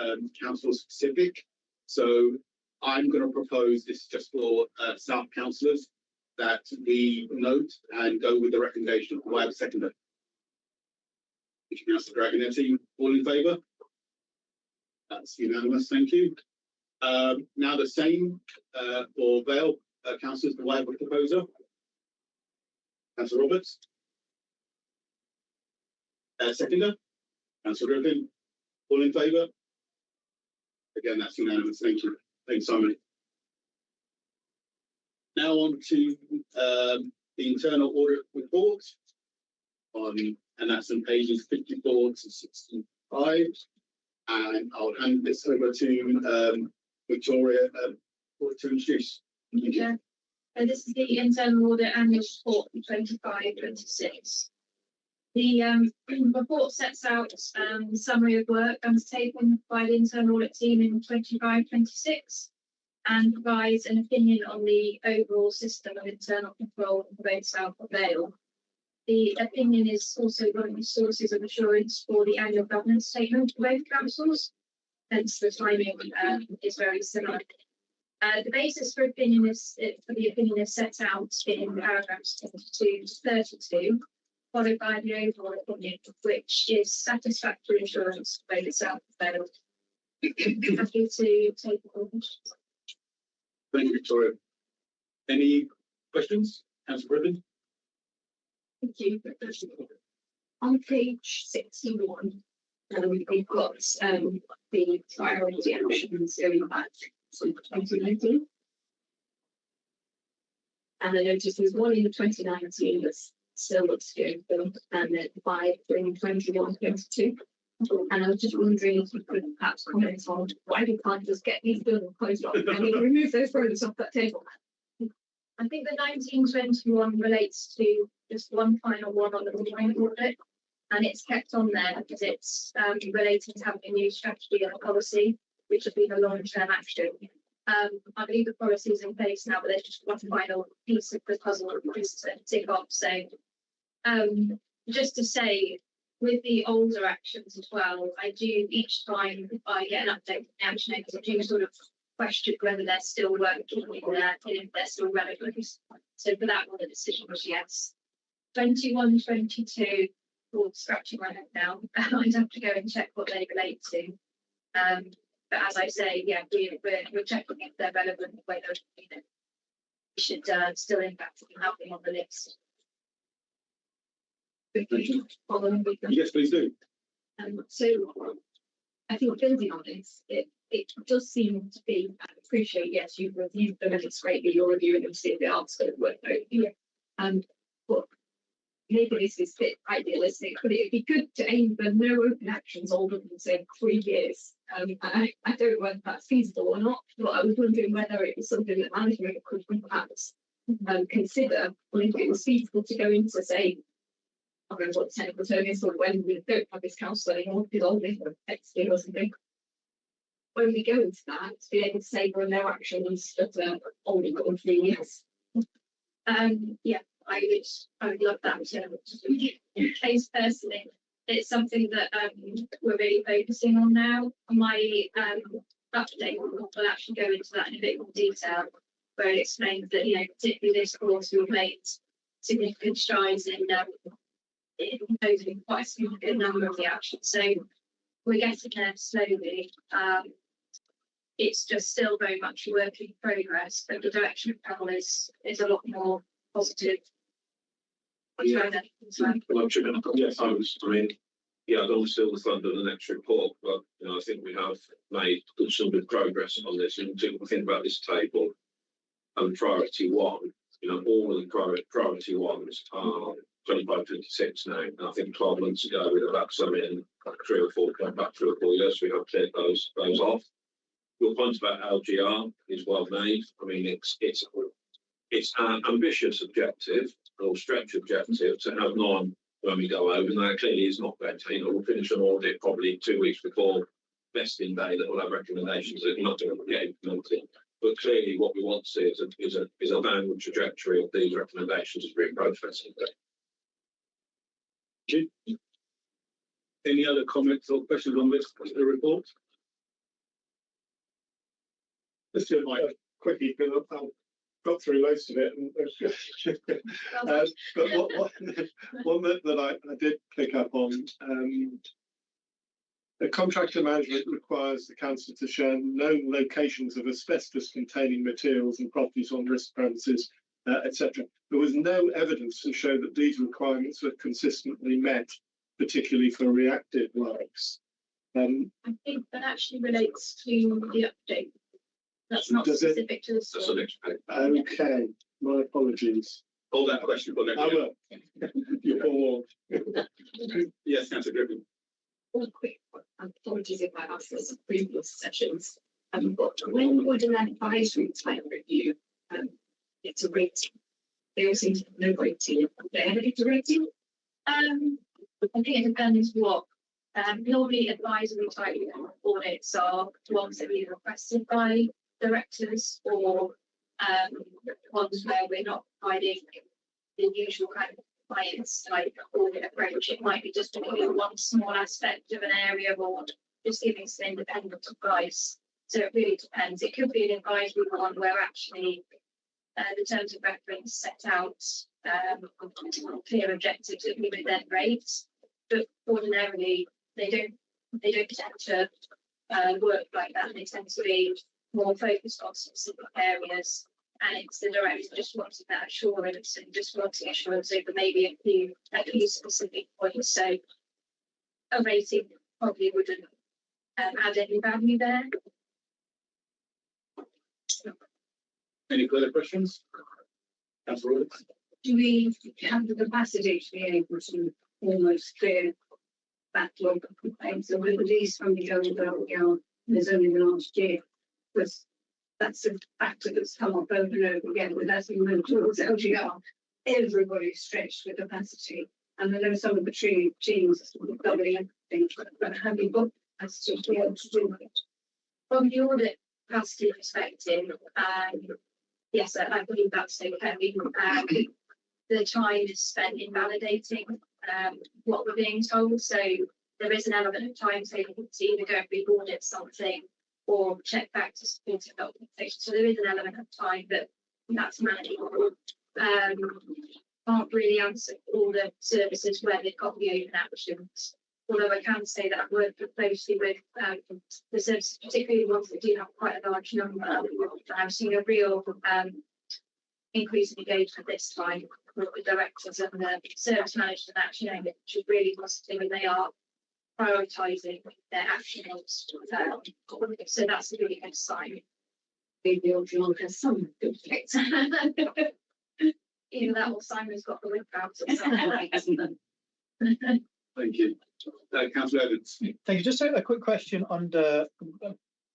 council specific. So I'm going to propose this just for South councillors, that we note and go with the recommendation. Do I have a seconder? Councillor Dragon, team, all in favour? That's unanimous, thank you. Now the same for Vale councillors, do I have a proposer? Councillor Roberts? Seconder? Councillor Griffin? All in favour? Again, that's unanimous, thank you. Thanks, Simon. Now on to the internal audit report, and that's on pages 54 to 65. And I'll hand this over to Victoria to introduce. Yeah. So this is the internal audit annual report for 25-26. The report sets out the summary of work undertaken by the internal audit team in 25-26 and provides an opinion on the overall system of internal control of both South and Vale. The opinion is also one of the sources of assurance for the annual governance statement for both councils, hence the timing is very similar. The basis for the opinion is set out in paragraphs 22 to 32, followed by the overall opinion, which is satisfactory assurance for both South and Vale. Happy to take the questions. Thank you, Victoria. Any questions? Councillor Griffin? Thank you. on page 61, we've got the priority actions going back to 2019. And I noticed there's one in 2019 that still looks good, and then 5 in 21-22. And I was just wondering if you could perhaps comment on why we can't just get these done and closed off and remove those products off that table. I think the 1921 relates to just one final one on the complaint audit, and it's kept on there because it's relating to having a new strategy and a policy, which would be the long-term action. I believe the policy is in place now, but there's just one final piece of the puzzle just to tick off. So just to say, with the older actions as well, I do each time I get an update from the action because I do sort of question whether they're still working and if they're still relevant. So for that one, the decision was yes. 21-22, scratching my head now. I'd have to go and check what they relate to. But as I say, yeah, we're checking if they're relevant, whether we should still in fact have them on the list. Yes, please do. So I think building on this, it does seem to be, I appreciate, yes, you've reviewed them and it's great that you're reviewing them to see if they are going to work out here. But maybe this is a bit idealistic, but it'd be good to aim for no open actions older than say 3 years. I don't know whether that's feasible or not, but I was wondering whether it was something that management could perhaps consider, or if it was feasible to go into say, I don't know what the technical term is, or when we don't have this council anymore, because all this exiting or something. When we go into that, to be able to say there are no actions that are only gone 3 years. Yeah, I would love that. In case personally, it's something that we're really focusing on now. My update will actually go into that in a bit more detail, where it explains that, you know, particularly this course, we've made significant strides in imposing quite a significant number of the actions. So we're getting there slowly. It's just still very much a work in progress, but the direction of travel is a lot more positive. Yeah. Yes, I mean, yeah, I don't steal the thunder of the next report, but you know, I think we have made some good progress on this. And if we think about this table and priority one, you know, all of the priority ones are 25-26 now. And I think 12 months ago we'd have had some in 3 or 4 years. We have cleared those off. Your point about LGR is well made. I mean, it's an ambitious objective or stretch objective to have 9 when we go over. And that clearly is not going to, you know, we'll finish an audit probably 2 weeks before vesting day that will have recommendations that are not going to get implemented. But clearly what we want to see is a downward trajectory of these recommendations as we're processing. Any other comments or questions on this report? Just do it quickly, because I've got through most of it. But one that I did pick up on, the contractor management requires the council to share known locations of asbestos-containing materials and properties on risk premises, etc. There was no evidence to show that these requirements were consistently met, particularly for reactive works. I think that actually relates to the update. That's not specific to the store. Okay, my apologies. Hold that question for next I year. will. You're forewarned. Yes, Councillor Griffin. One quick one. Apologies if I asked this in previous sessions. But when would an advisory type review get a rating? They all seem to have no rating. Do they ever get a rating? I think it depends what. Normally advisory type audits are ones that we requested by directors, or ones where we're not providing the usual kind of compliance type audit approach. It might be just looking at one small aspect of an area or just giving some independent advice. So it really depends. It could be an advisory one where actually the terms of reference set out clear objectives that we would then rate, but ordinarily they don't tend to work like that. They tend to be more focused on specific areas and it's the director just wanting that assurance and just wanting assurance over maybe a few specific points. So a rating probably wouldn't add any value there. Any further questions? Councillor Roberts? Do we have the capacity to be able to almost clear backlog of complaints, or at least when we go about there's only the last year? Because that's a factor that's come up over and over again with as we move towards LGR. Everybody's stretched with capacity, and I know some of the teams are sort of doubling everything, but have you got capacity to be able to do it? From the audit capacity perspective, yes, I believe that's okay. The time is spent in validating what we're being told. So there is an element of time taken to either go and re-audit something or check back to supporting documentation. So there is an element of time, but that's manageable. Can't really answer all the services where they've got the open actions. Although I can say that I've worked closely with the services, particularly the ones that do have quite a large number. I've seen a real increase in engagement this time with the directors and the service managers and action aim, which is really positive, and they are prioritising their actions. So that's a really good sign. Maybe LGR has some good effects. Either that or Simon's got the whip out at some point, hasn't it? Thank you. Councillor Evans? Thank you. Just a quick question on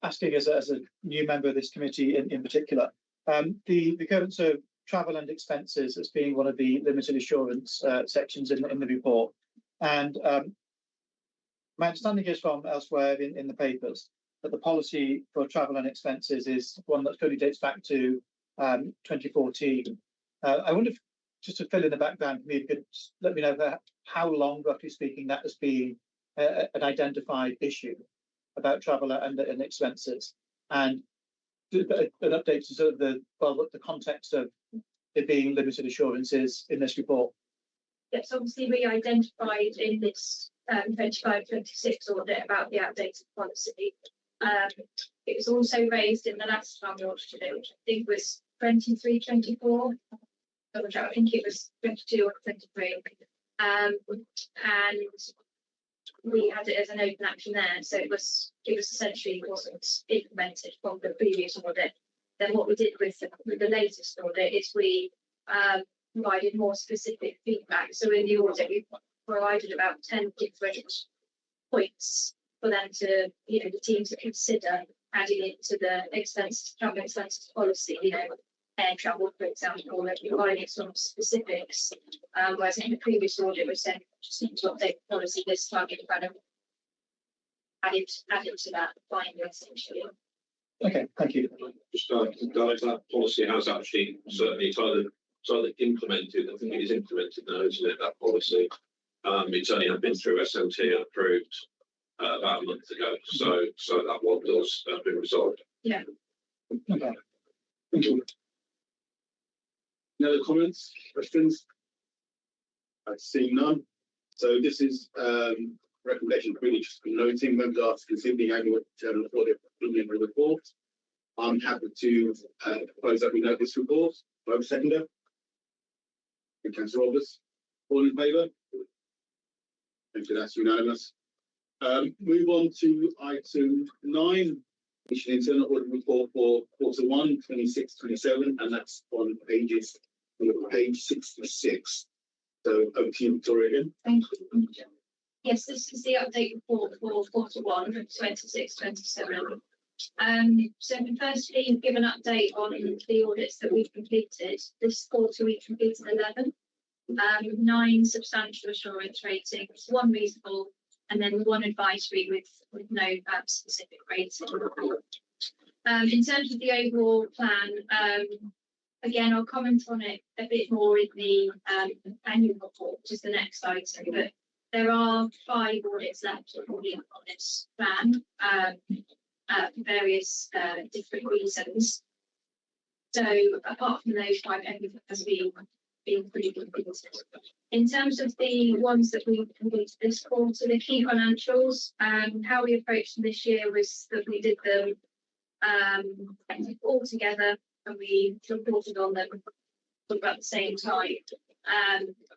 asking as a new member of this committee in particular. The occurrence of travel and expenses as being one of the limited assurance sections in the report. And my understanding is from elsewhere in the papers that the policy for travel and expenses is one that fully dates back to 2014. I wonder if, just to fill in the background, you could let me know how long, roughly speaking, that has been an identified issue about travel and expenses, and an update to sort of what the context of it being limited assurances in this report. Yes, obviously we identified in this 25-26 audit about the outdated policy. It was also raised in the last time we audited it, which I think was 23-24. I think it was 22 or 23. And we had it as an open action there, so it was essentially wasn't implemented from the previous audit. Then what we did with the latest audit is we provided more specific feedback. So in the audit, we provided about 10 different points for them to, the team to consider adding into the travel expenses policy, air travel, for example, and providing some specifics. Whereas in the previous audit, we said just need to update the policy this time and kind of added to that finding essentially. Okay, thank you. Just that policy has actually certainly it's either implemented. I think it is implemented now, isn't it? That policy. It's only been through SLT and approved about a month ago. So that one does have been resolved. Yeah. Okay. Thank you. Any other comments, questions? I see none. So this is recommendation really just noting members are to consider the annual general audit preliminary report. I'm happy to propose that we note this report. Do I have a seconder? Councillor Roberts. All in favour? Thank you, that's unanimous. Move on to item 9, which is an internal audit report for Q1 26-27, and that's on page 66. So over to you, Victoria, again. Thank you. Yes, this is the update report for Q1 26-27. So firstly, give an update on the audits that we've completed. This quarter we completed 11, 9 substantial assurance ratings, 1 reasonable, and then 1 advisory with no specific rating. In terms of the overall plan, again, I'll comment on it a bit more in the annual report, which is the next item, but there are 5 audits left to complete on this plan for various different reasons. So apart from those 5, everything has been pretty completed. In terms of the ones that we completed this quarter, the key financials, how we approached them this year was that we did them all together and we reported on them about the same time.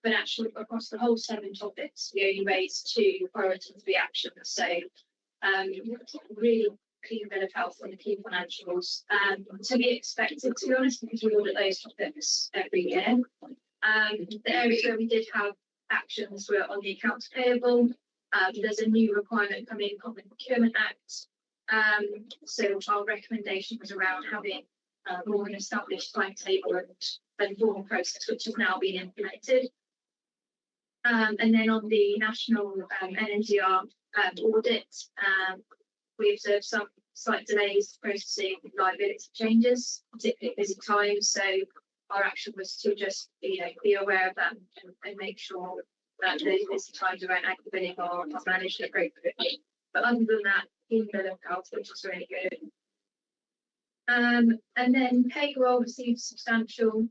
But actually, across the whole 7 topics, we only raised 2 priorities of the actions. So, really clean bill of health and the key financials. To be expected, to be honest, because we audit those topics every year. The areas where we did have actions were on the accounts payable. There's a new requirement coming on the Procurement Act. So our recommendation was around having more an established timetable and formal process, which has now been implemented. And then on the national NNGR audit, we observed some slight delays processing liability changes, particularly at busy times. So our action was to just be aware of that and make sure that those busy times around active billing are managed appropriately. But other than that, in the health, which is really good. And then payroll received substantial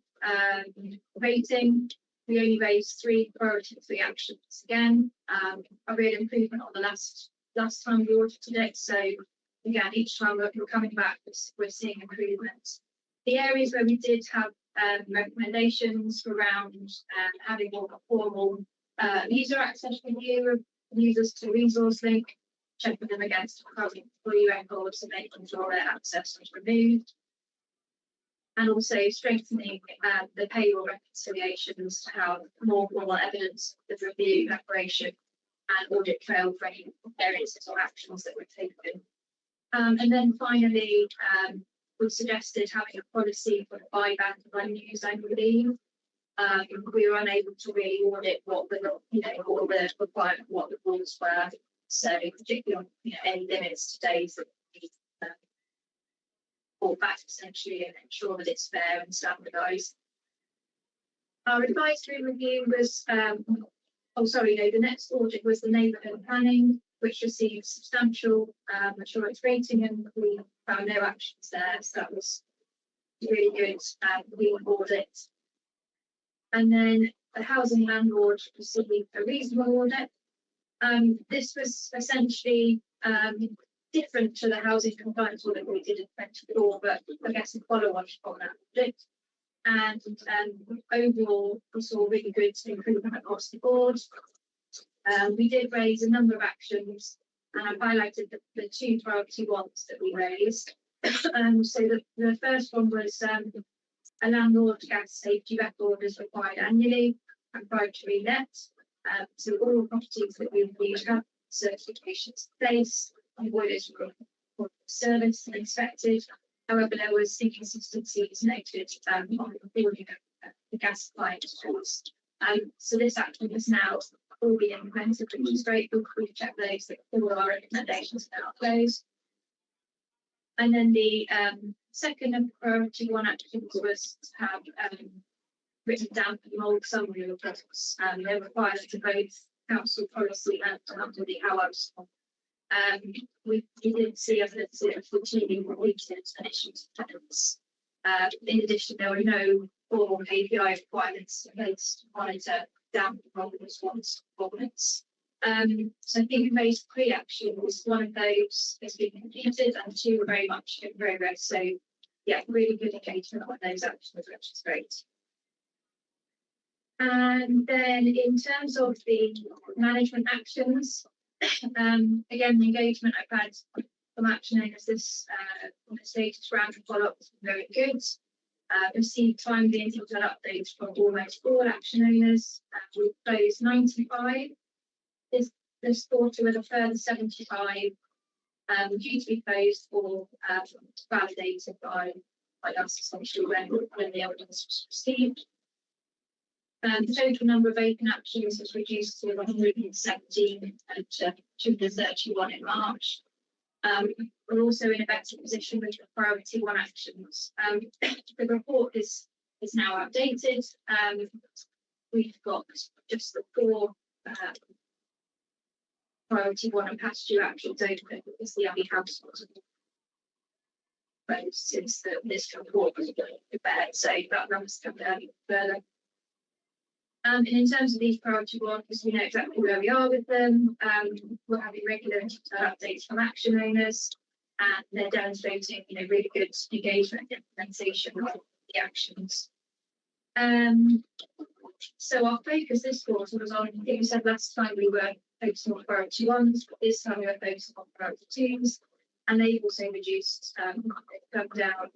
rating. We only raised 3 priority 3 actions again. A real improvement on the last time we audited it. So again, each time we're coming back, we're seeing improvements. The areas where we did have recommendations around having more formal user access review of users to resource link, checking them against current employee records and making sure their access was removed. And also strengthening the payroll reconciliations to have more formal evidence of review, preparation, and audit trail for any variances or actions that were taken. And then finally, we suggested having a policy for the buyback of unused annual leave. We were unable to really audit what the requirement, what the rules were. So particularly on any limits to days that we brought back essentially and ensure that it's fair and standardised. Our advisory review was the next audit was the neighbourhood planning, which received substantial assurance rating, and we found no actions there. So that was really good. We audit. And then the housing landlord received a reasonable audit. This was essentially different to the housing compliance audit we did in 2024, but I guess a follow-on from that audit. And overall, we saw really good improvement across the board. We did raise a number of actions, and I've highlighted the 2 priority ones that we raised. So the first one was a landlord gas safety record is required annually and prior to relet. So all properties that we reviewed have certifications in place, and boilers were serviced and inspected. However, there was inconsistencies noted on the boarding of the gas supply tools. So this action has now all been implemented, which is great. We've checked those that all our recommendations are now closed. And then the second of priority 1 actions was to have written damp and mould summary reports. They're required to both council policy and under the hours. We did see evidence of achieving completed and issued patents. In addition, there were no formal KPI requirements in place to monitor damp and mould response performance. So I think raised pre-action was one of those that's been completed, and 2 were very much in progress. So yeah, really good engagement on those actions, which is great. And then in terms of the management actions, again, the engagement I've had from action owners this status round of follow-up has been very good. Received timely and detailed updates from almost all action owners. We've closed 95 this quarter, with a further 75 due to be closed or validated by us, essentially when the evidence was received. The total number of open actions was reduced to 117 to 231 in March. We're also in a better position with the priority 1 actions. The report is now outdated. We've got just the 4 priority 1 and past due actions open because the Abbey House wasn't closed since this report was prepared. So that number's come down further. And in terms of these priority 1s, we know exactly where we are with them. We're having regular updates from action owners, and they're demonstrating, really good engagement and implementation of the actions. So our focus this quarter was on, I think we said last time we were focusing on priority ones, but this time we were focusing on priority twos, and they've also reduced, come down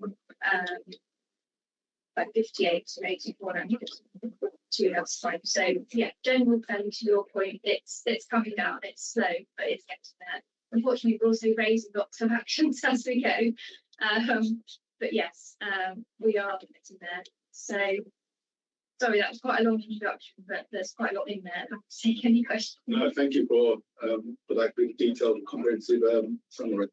by 58 to 84 and 2 last time. So yeah, general trend to your point, it's coming down, it's slow, but it's getting there. Unfortunately, we're also raising lots of actions as we go. But yes, we are getting there. So sorry, that was quite a long introduction, but there's quite a lot in there. I'll take any questions. No, thank you for that really detailed and comprehensive summary.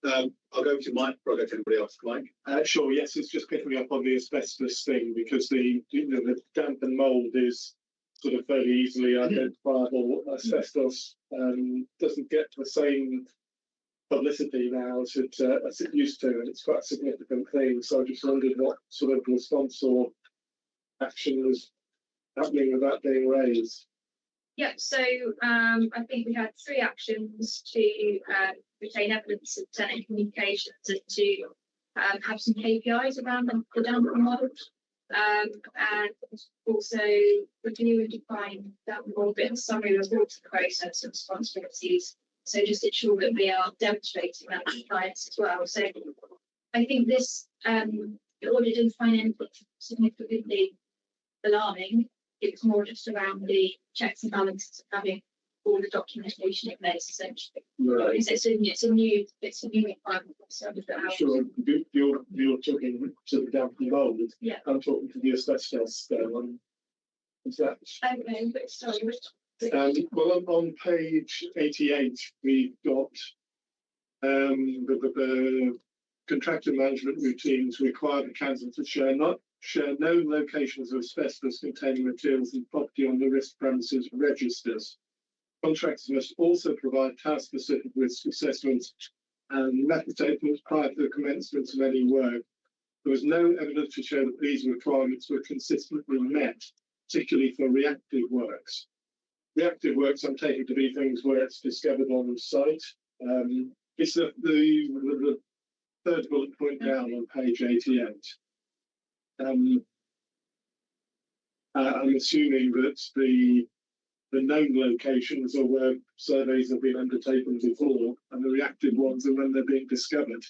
I'll go to Mike before I go to anybody else. Mike? Sure, yes, it's just picking up on the asbestos thing, because the damp and mould is sort of very easily identifiable. Asbestos doesn't get the same publicity now as it used to, and it's quite a significant thing. So I just wondered what sort of response or action was happening with that being raised. Yeah, so I think we had 3 actions to retain evidence of tenant communications and to have some KPIs around the damper model, and also review and define that more bit of summary reporting process and responsibilities. So just ensure that we are demonstrating that compliance as well. So I think this the audit didn't find anything significantly alarming. It was more just around the checks and balances of having all the documentation in place, essentially. Right. It's a new requirement. Sure, you're talking to the damp and mould. Yeah. I'm talking to the asbestos one. Is that? I don't know, but sorry. Well, on page 88, we've got the contractor management routines require the council to share known locations of asbestos containing materials and property on the risk premises registers. Contractors must also provide task-specific risk assessments and method statements prior to the commencement of any work. There was no evidence to show that these requirements were consistently met, particularly for reactive works. Reactive works, I'm taking to be things where it's discovered on site. It's the third bullet point down on page 88. I'm assuming that the known locations are where surveys have been undertaken before, and the reactive ones are when they're being discovered,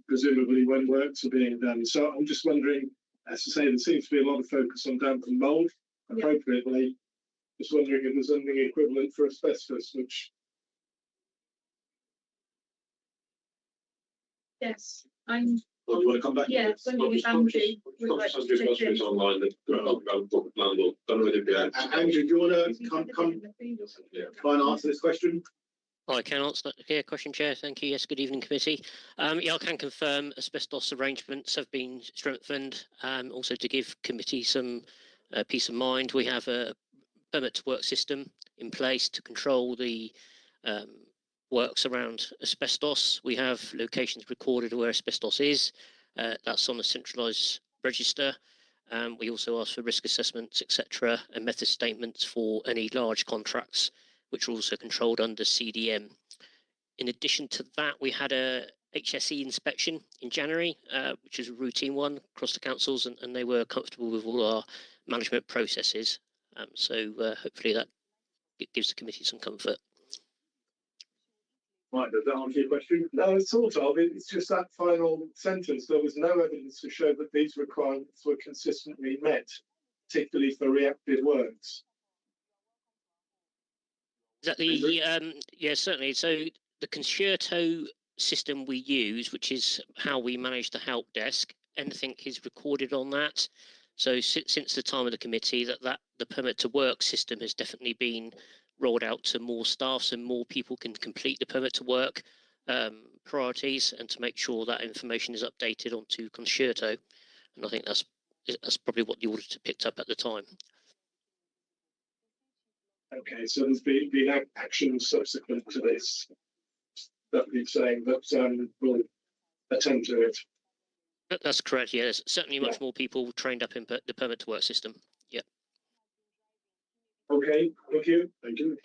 presumably when works are being done. So I'm just wondering, as I say, there seems to be a lot of focus on damp and mould, appropriately. Yeah. Just wondering if there's anything equivalent for asbestos, which... Yes, Do you want to come back? Yeah, Andrew online. Andrew, do you want to come try and answer this question? I can answer that question, Chair. Thank you. Yes, good evening, committee. Yeah, I can confirm asbestos arrangements have been strengthened. Also to give committee some peace of mind, we have a permit to work system in place to control the works around asbestos. We have locations recorded where asbestos is. That's on a centralised register. We also ask for risk assessments, etc., and method statements for any large contracts, which are also controlled under CDM. In addition to that, we had a HSE inspection in January, which is a routine one across the councils, and they were comfortable with all our management processes. So hopefully that gives the committee some comfort. Right, does that answer your question? No, sort of. It's just that final sentence. There was no evidence to show that these requirements were consistently met, particularly for reactive works. Is that the yeah, certainly. So the concerto system we use, which is how we manage the help desk, anything is recorded on that. So since the time of the committee, that the permit to work system has definitely been rolled out to more staff, so more people can complete the permit to work priorities, and to make sure that information is updated onto Concerto. And I think that's probably what the auditor picked up at the time. Okay, so there's been action subsequent to this that we're saying that we'll attend to it. That's correct. Yeah, there's certainly much more people trained up in the permit to work system. Yeah. Okay, thank you. Thank you.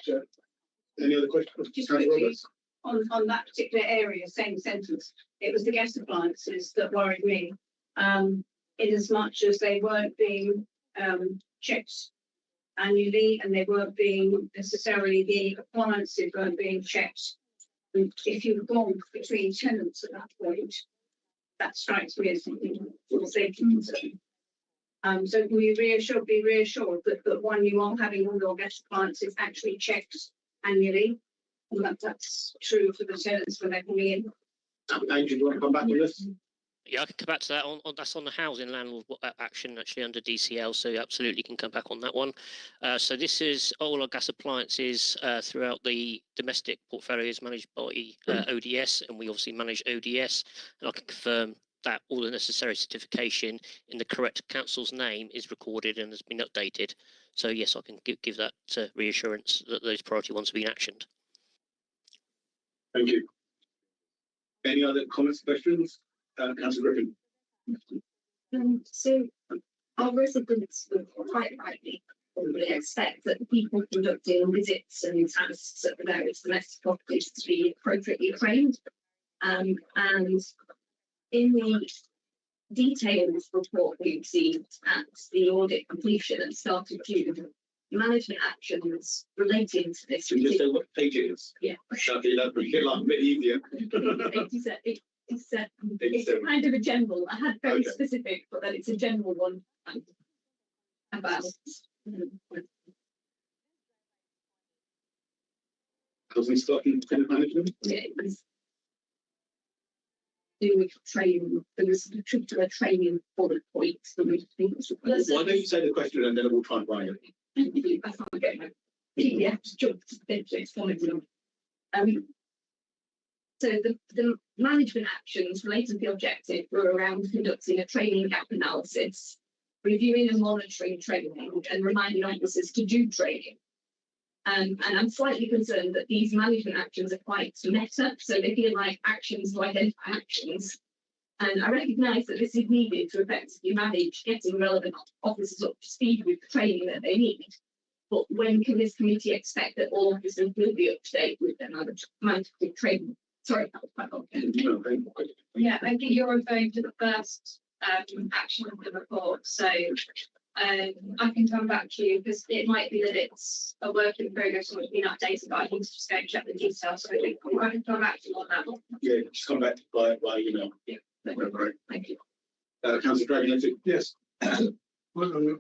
Any other questions? Just quickly, on that particular area, same sentence. It was the gas appliances that worried me, in as much as they weren't being checked annually, and they weren't being necessarily, the appliances weren't being checked. And if you've gone between tenants at that point, that strikes me as something for safety concern. So can we be reassured that one, you are having all your gas appliances actually checked annually, and that's true for the tenants when they're coming in? Andrew, do you want to come back on this? Yeah, I can come back to that. That's on the housing landlord action actually under DCL, so you absolutely can come back on that one. So this is all our gas appliances throughout the domestic portfolios managed by ODS, and we obviously manage ODS, and I can confirm that all the necessary certification in the correct council's name is recorded and has been updated. So yes, I can give that reassurance that those priority ones have been actioned. Thank you. Any other comments, questions? Councillor Griffin. So our residents would quite rightly probably expect that people conducting visits and tasks at the various domestic properties to be appropriately trained. And in the detailed report we received at the audit completion at the start of June, management actions relating to this. Can you just say what page it is? Yeah. Okay, that'd make it a bit easier. It's kind of a general. I had very specific, but then it's a general one about. Housing stock and tenant management. Yeah, it was do with training. There was a particular training bullet point that we think was. Why don't you say the question and then we'll try and write it? I can't get my PDF to jump to the page. So the management actions related to the objective were around conducting a training gap analysis, reviewing and monitoring training, and reminding officers to do training. And I'm slightly concerned that these management actions are quite meta, so they feel like actions to identify actions. And I recognise that this is needed to effectively manage getting relevant officers up to speed with the training that they need. But when can this committee expect that all officers will be up to date with their mandatory training? Sorry, that was quite complicated. Yeah, I think you're referring to the first action of the report. So I can come back to you because it might be that it's a work in progress or it's been updated, but I need to just go and check the details. So I think I can come back to you on that one. Yeah, just come back by email. Yeah. Right. Thank you. Councillor Dragon, yes. Well,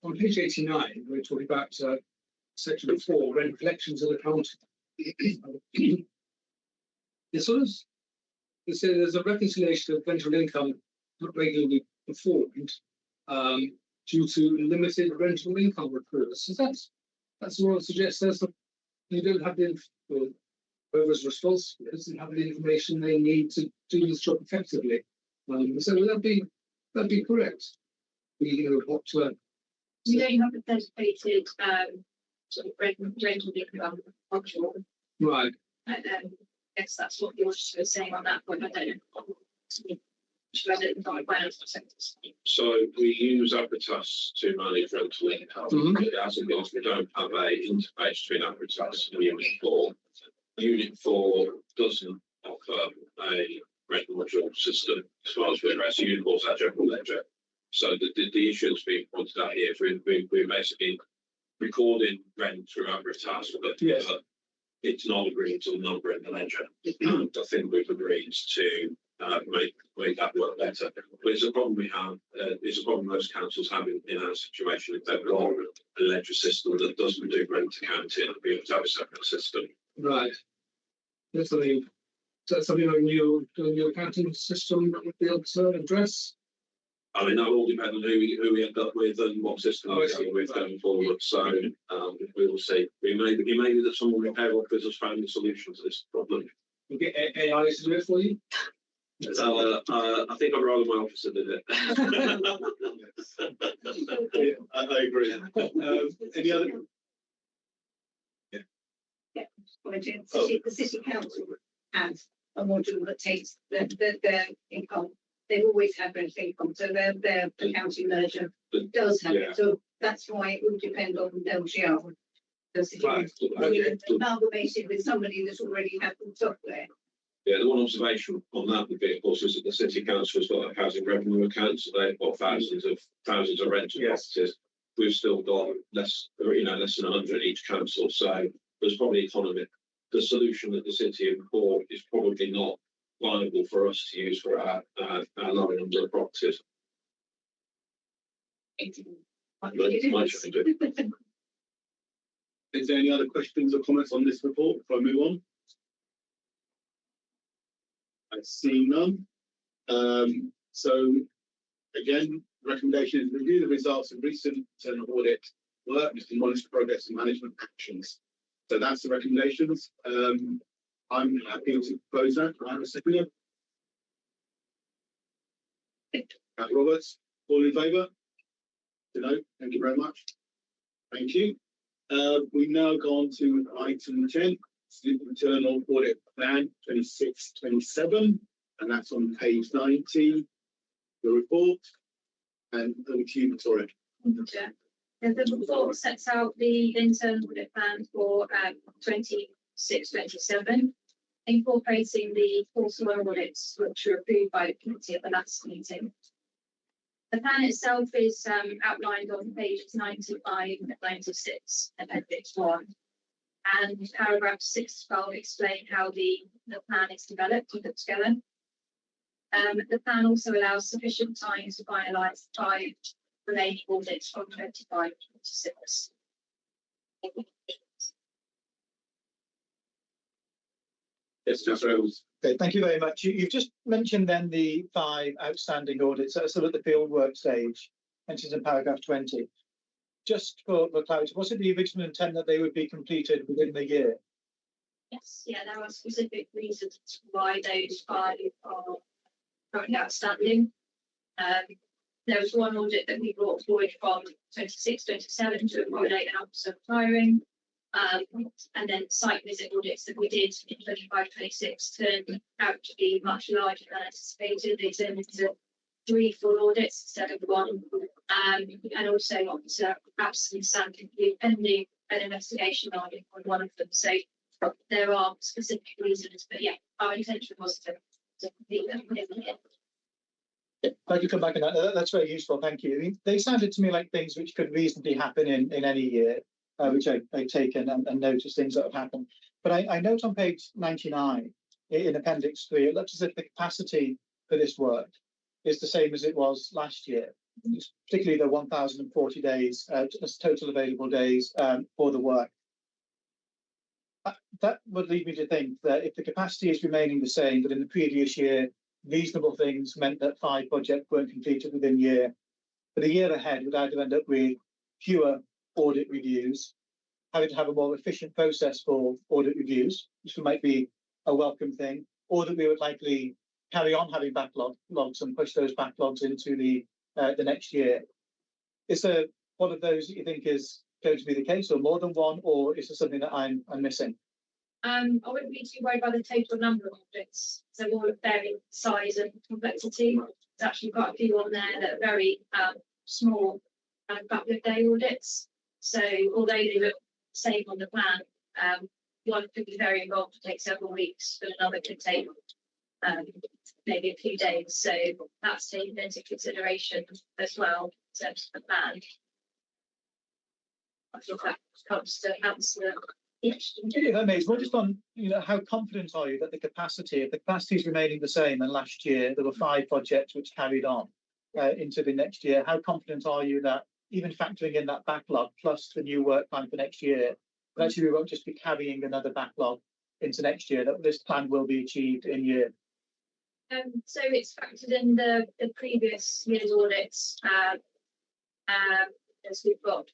on page 89, we're talking about section 4, rent collections and accounting. There's a reconciliation of rental income not regularly performed due to limited rental income recruiters. So that's what I suggest. You don't have the whoever's responsible doesn't have the information they need to do this job effectively. So would that be correct? We don't have a dedicated sort of rental income function. Right. Yes, that's what you're saying on that point. I don't know. So we use Apritas to manage rental income. As of course, we don't have a interface between Apritas and Unit 4. Unit 4 doesn't offer a rental module system as far as we're aware. So Unit 4 is our general ledger. So the issue that's being pointed out here is we're basically recording rent through Apritas, but it's not agreed to the number in the ledger. I think we've agreed to make that work better. But it's a problem we have. It's a problem most councils have in our situation. If they've got a ledger system that doesn't do rent accounting, we have to have a separate system. Right. That's something on your accounting system that would be able to address. I mean, that will all depend on who we end up with and what system we go with going forward. So we will see. It may be that someone repair office has found a solution to this problem. We'll get AI to do it for you. I think I'd rather my officer did it. I agree. Any other? The city council has a module that takes their income. They've always had rental income, so their accounting ledger does have it. So that's why it will depend on LGR. Right. Amalgamated with somebody that's already had the software. Yeah, the one observation on that would be, of course, is that the city council has got a housing revenue account, so they've got thousands of rental properties. We've still got less than 100 each council, so there's probably economy. The solution that the city have bought is probably not viable for us to use for our lower number of properties. Is there any other questions or comments on this report before I move on? I see none. So again, recommendation is review the results of recent internal audit work to monitor progress and management actions. So that's the recommendations. I'm happy to propose that. I have a second. Roberts, all in favour? No, thank you very much. Thank you. We've now gone to item 10, internal audit plan 26-27, and that's on page 19, the report. And over to you, Victoria. The report sets out the internal audit plan for 26-27, incorporating the portal audits which were approved by the committee at the last meeting. The plan itself is outlined on pages 95 and 96, appendix 1. And paragraph 6 to 12 explain how the plan is developed and put together. The plan also allows sufficient time to finalise the 5 remaining audits from 25-26. Yes, Mr. Rose. Okay, thank you very much. You've just mentioned then the 5 outstanding audits that are still at the field work stage, mentioned in paragraph 20. Just for clarity, was it the original intent that they would be completed within the year? Yes, yeah, there are specific reasons why those 5 are currently outstanding. There was one audit that we brought forward from 26-27 to accommodate an officer retiring. And then site visit audits that we did in 25-26 turned out to be much larger than anticipated. They turned into 3 full audits instead of 1. And also officer absence and pending an investigation on one of them. So there are specific reasons, but yeah, our intention was to complete them within the year. If I could come back on that, that's very useful, thank you. I mean, they sounded to me like things which could reasonably happen in any year. Which I've taken and noticed things that have happened. But I note on page 99 in appendix 3, it looks as if the capacity for this work is the same as it was last year, particularly the 1,040 days as total available days for the work. That would lead me to think that if the capacity is remaining the same, but in the previous year, reasonable things meant that 5 projects weren't completed within the year, for the year ahead would either end up with fewer audit reviews, having to have a more efficient process for audit reviews, which might be a welcome thing, or that we would likely carry on having backlogs and push those backlogs into the next year. Is there one of those that you think is going to be the case, or more than one, or is there something that I'm missing? I wouldn't be too worried by the total number of audits. So all of varying size and complexity. There's actually quite a few on there that are very small couple of day audits. So although they look the same on the plan, one could be very involved to take several weeks, but another could take maybe a few days. So that's taken into consideration as well in terms of the plan. I think that helps to answer the question. If I may, just on how confident are you that if the capacity is remaining the same, and last year there were 5 projects which carried on into the next year, how confident are you that even factoring in that backlog plus the new work plan for next year, but actually we won't just be carrying another backlog into next year, that this plan will be achieved in year? So it's factored in the previous year's audits, as we've got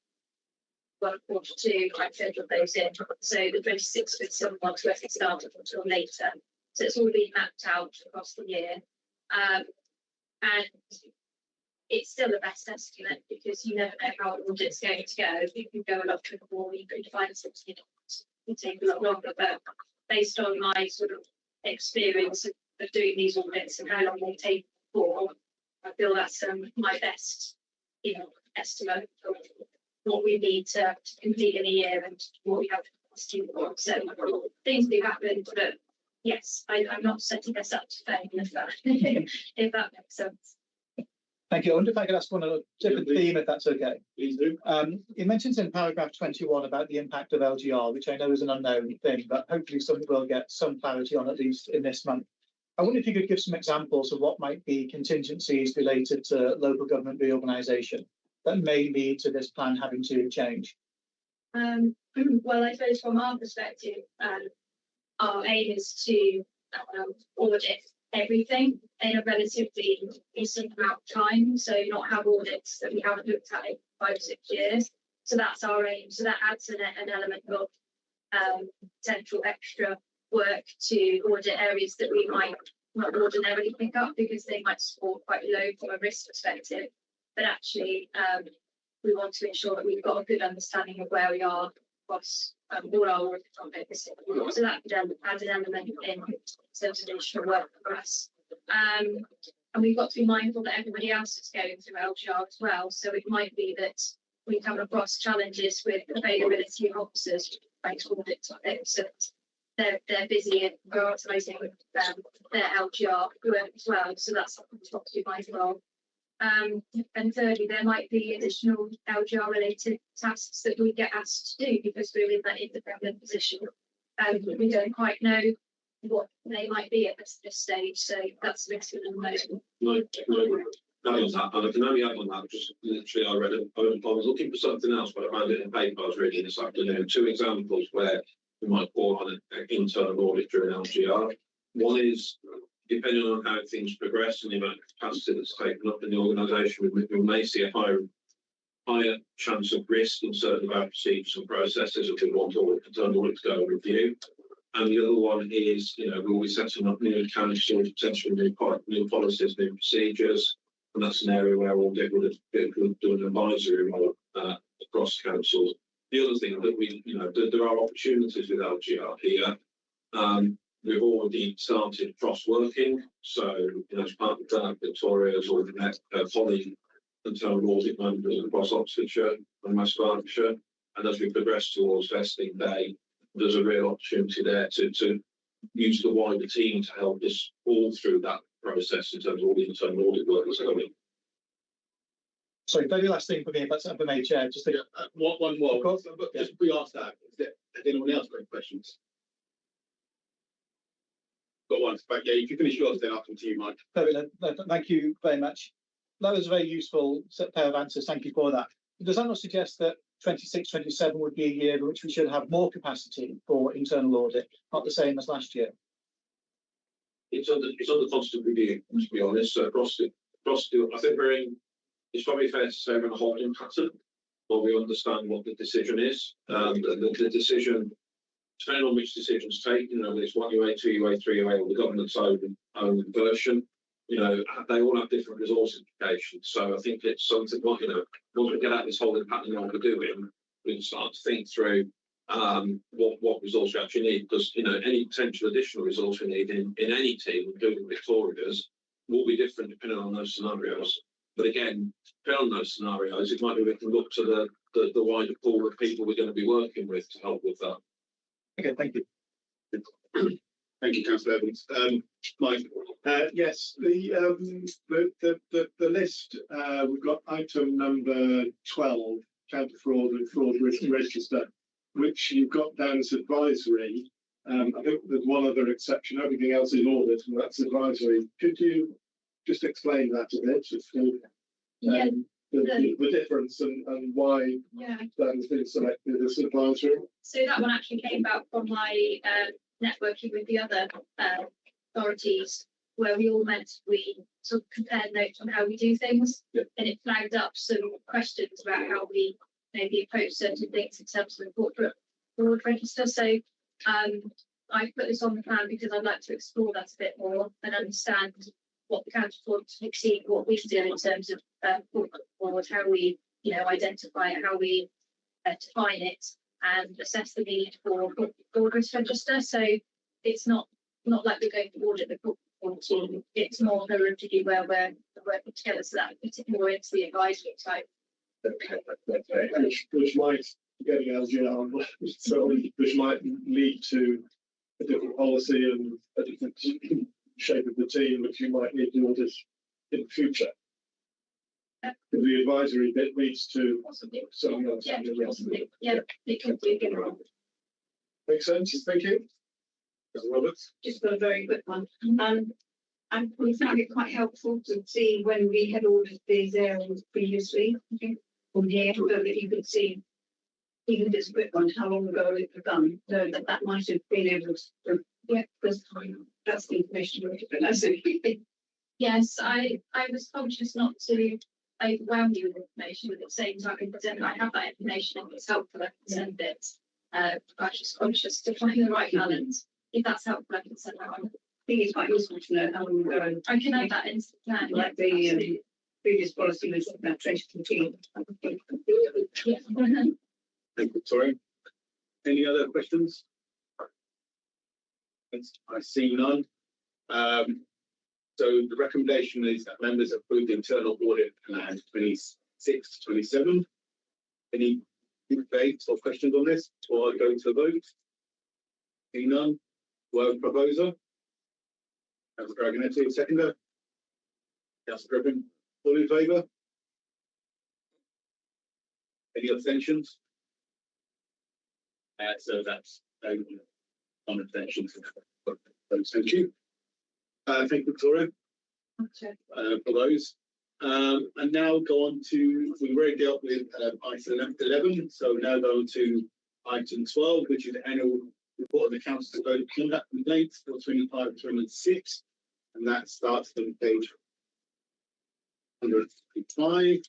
142 quite scheduled those in. So the 26 with some ones where it started until later. So it's all been mapped out across the year. And it's still a best estimate because you never know how the audit's going to go. You could go a lot more, you could find something that would take a lot longer. But based on my sort of experience of doing these audits and how long they take for, I feel that's my best estimate what we need to complete in a year and what we have to do. So things do happen, but yes, I'm not setting us up to fail if that if that makes sense. Thank you. I wonder if I could ask one on a different theme, if that's okay. Please do. It mentions in paragraph 21 about the impact of LGR, which I know is an unknown thing, but hopefully something we'll get some clarity on, at least in this month. I wonder if you could give some examples of what might be contingencies related to local government reorganisation that may lead to this plan having to change. Well, I suppose from our perspective, our aim is to audit everything in a relatively decent amount of time, so not have audits that we haven't looked at in 5 or 6 years. So that's our aim. So that adds an element of potential extra work to audit areas that we might not ordinarily pick up because they might score quite low from a risk perspective. But actually, we want to ensure that we've got a good understanding of where we are across all our audit topics. So that could add an element in terms of additional work for us. And we've got to be mindful that everybody else is going through LGR as well. So it might be that we come across challenges with availability of officers trying to audit topics. So they're busy in prioritising their LGR work as well. So that's something to be mindful of. And thirdly, there might be additional LGR related tasks that we get asked to do because we're in that independent position. We don't quite know what they might be at this stage, so that's a risk of unknown. And I can only add on that, just literally I was looking for something else, but I found it in paper I was reading this afternoon. 2 examples where we might call on an internal audit during LGR. One is, depending on how things progress and the amount of capacity that's taken up in the organisation, we may see a higher chance of risk in certain of our procedures and processes if we want internal audit to go and review. And the other one is, we'll be setting up new councils, potentially new policies, new procedures, and that's an area where audit would do an advisory role across councils. The other thing that there are opportunities with LGR here. We've already started cross-working, so as part of that, Victoria's already met her colleague internal audit managers across Oxfordshire and West Berkshire, and as we progress towards vesting day, there's a real opportunity there to use the wider team to help us all through that process in terms of all the internal audit work that's going. Sorry, very last thing for me, if that's for me, Chair. Just one more. But just we asked that. Has anyone else got any questions? Got one. But yeah, if you finish yours, then I'll come to you, Mike. Thank you very much. That was a very useful pair of answers. Thank you for that. Does that not suggest that 26-27 would be a year in which we should have more capacity for internal audit, not the same as last year? It's under constant review, to be honest. So across the, I think it's probably fair to say we're in a holding pattern, where we understand what the decision is. The decision, depending on which decision's taken, whether it's 1 UA, 2 UA, 3 UA, or the government's own version, they all have different resource implications. So I think it's something like, once we get out this holding pattern what we're doing, we can start to think through what resource we actually need, because any potential additional resource we need in any team, including Victoria's, will be different depending on those scenarios. But again, depending on those scenarios, it might be we can look to the wider pool of people we're going to be working with to help with that. Okay, thank you. Thank you, Councillor Evans. Mike. Yes, the list, we've got item number 12, counter fraud and fraud risk register, which you've got down as advisory. I think there's one other exception, everything else is audit, and that's advisory. Could you just explain that a bit? The difference and why that has been selected as advisory? So that one actually came about from my networking with the other authorities, where we all sort of compared notes on how we do things, and it flagged up some questions about how we maybe approach certain things in terms of the corporate fraud register. So I put this on the plan because I'd like to explore that a bit more and understand what the counter fraud to exceed what we do in terms of corporate fraud, how we identify it, how we define it, and assess the need for fraud risk register. So it's not like we're going to audit the corporate fraud team. It's more of a review where we're working together. So that puts it more into the advisory type Okay, which might getting LGR, so which might lead to a different policy and a different shape of the team, which you might need to audit in the future. The advisory bit leads to something else. Yeah, it could be again wrong. Makes sense. Thank you. Roberts. Just got a very quick one. And we found it quite helpful to see when we had ordered these areas previously from here, so that you could see, even this quick one, how long ago it was done, so that might have been able to, yeah, because that's the information we're given, that's it. Yes, I was conscious not to overwhelm you with information, but at the same time, I have that information, if it's helpful, I can send it. I'm just conscious to find the right balance. If that's helpful, I can send that on. I think it's quite useful to know how long ago. I can add that into the plan. Like the previous policy was about 2014. Yeah. Thank you, Victoria. Any other questions? I see none. So the recommendation is that members approve the internal audit plan 26-27. Any debates or questions on this before I go to the vote? See none. Word proposer. Councillor Dragonetti, seconder. Councillor Griffin, all in favour? Any abstentions? So that's on abstentions. Thank you. Thank you, Victoria, for those. And now go on to, we've already dealt with item 11, so now go on to item 12, which is the annual report of the Council Code of Conduct Complaints for 25-26, and that starts on page 155.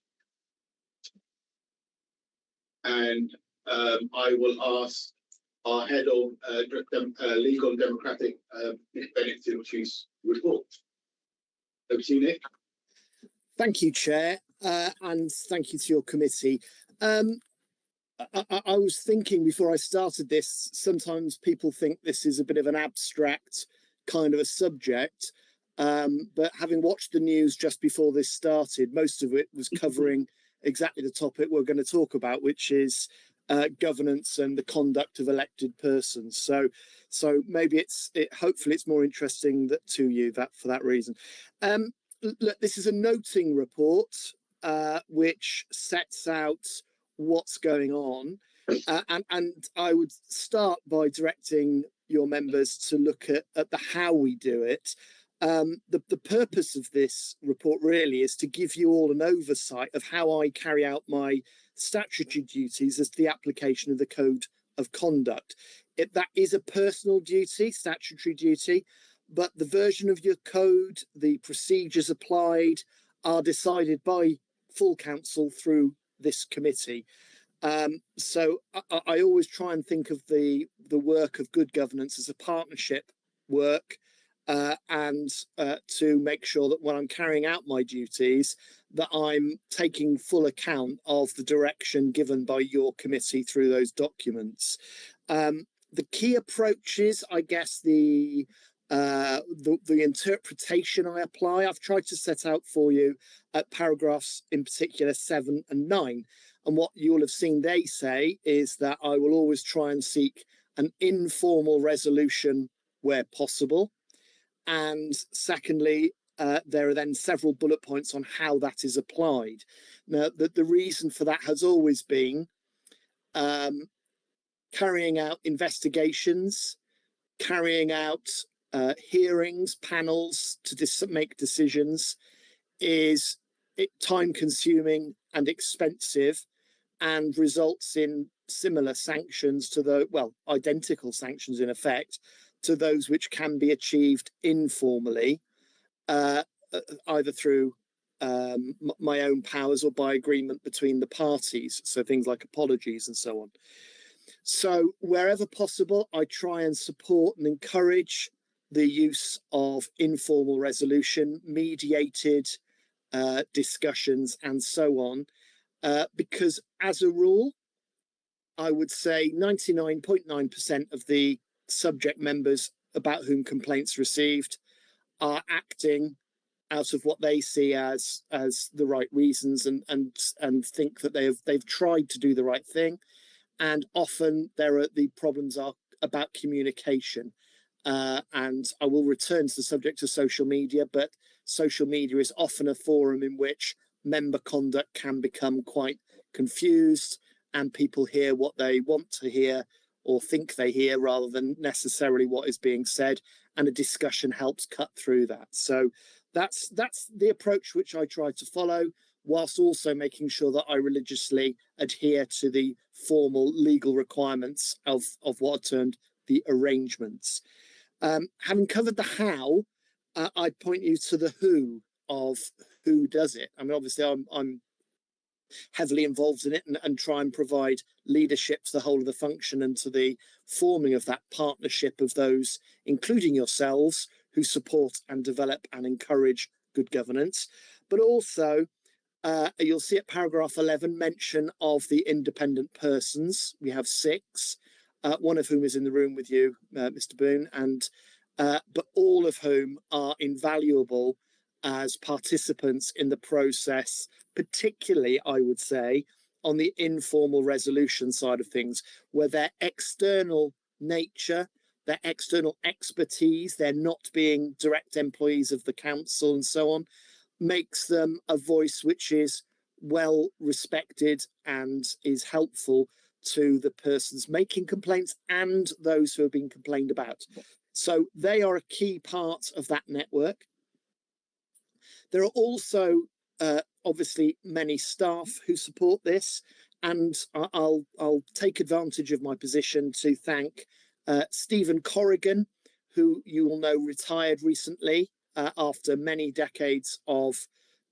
And I will ask our head of legal and democratic Nick Bennett to introduce the report. Over to you, Nick. Thank you, Chair, and thank you to your committee. I was thinking before I started this, sometimes people think this is a bit of an abstract kind of a subject, but having watched the news just before this started, most of it was covering exactly the topic we're going to talk about, which is governance and the conduct of elected persons. So maybe hopefully it's more interesting to you for that reason. Look, this is a noting report which sets out what's going on, and I would start by directing your members to look at the how we do it. The purpose of this report really is to give you all an oversight of how I carry out my statutory duties as the application of the Code of Conduct. That is a personal duty, statutory duty, but the version of your code, the procedures applied, are decided by full council through this committee. So I always try and think of the work of good governance as a partnership work, and to make sure that when I'm carrying out my duties, that I'm taking full account of the direction given by your committee through those documents. The key approaches, I guess, the interpretation I apply, I've tried to set out for you at paragraphs in particular 7 and 9. And what you'll have seen they say is that I will always try and seek an informal resolution where possible. And secondly, there are then several bullet points on how that is applied. Now, the reason for that has always been carrying out investigations, carrying out hearings, panels to make decisions is time consuming and expensive, and results in similar sanctions to identical sanctions in effect to those which can be achieved informally, either through my own powers or by agreement between the parties. So things like apologies and so on. So wherever possible, I try and support and encourage the use of informal resolution, mediated discussions and so on, because as a rule, I would say 99.9% of the subject members about whom complaints received are acting out of what they see as the right reasons, and think that they've tried to do the right thing. And often the problems are about communication. And I will return to the subject of social media, but social media is often a forum in which member conduct can become quite confused, and people hear what they want to hear or think they hear rather than necessarily what is being said, and a discussion helps cut through that. So that's the approach which I try to follow, whilst also making sure that I religiously adhere to the formal legal requirements of what are termed the arrangements. Having covered the how, I'd point you to the who of who does it. I mean, obviously, I'm heavily involved in it, and try and provide leadership to the whole of the function and to the forming of that partnership of those, including yourselves, who support and develop and encourage good governance. But also, you'll see at paragraph 11 mention of the independent persons. We have 6, one of whom is in the room with you, Mr. Boone, and but all of whom are invaluable as participants in the process, particularly, I would say, on the informal resolution side of things, where their external nature, their external expertise, they're not being direct employees of the council and so on, makes them a voice which is well respected and is helpful to the persons making complaints and those who are being complained about. So they are a key part of that network. There are also obviously many staff who support this, and I'll take advantage of my position to thank Stephen Corrigan, who you will know retired recently after many decades of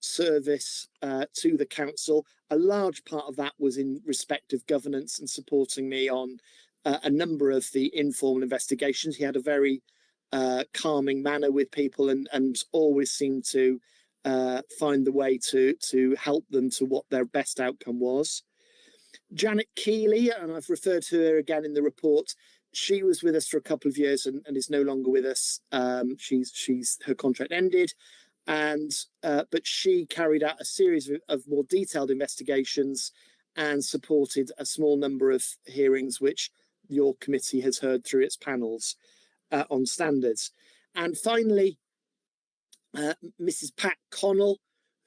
service to the council. A large part of that was in respect of governance and supporting me on a number of the informal investigations. He had a very calming manner with people, and always seemed to find the way to help them to what their best outcome was. Janet Keeley, and I've referred to her again in the report, she was with us for a couple of years and is no longer with us. Her contract ended, and but she carried out a series of more detailed investigations and supported a small number of hearings which your committee has heard through its panels on standards. And finally, Mrs. Pat Connell,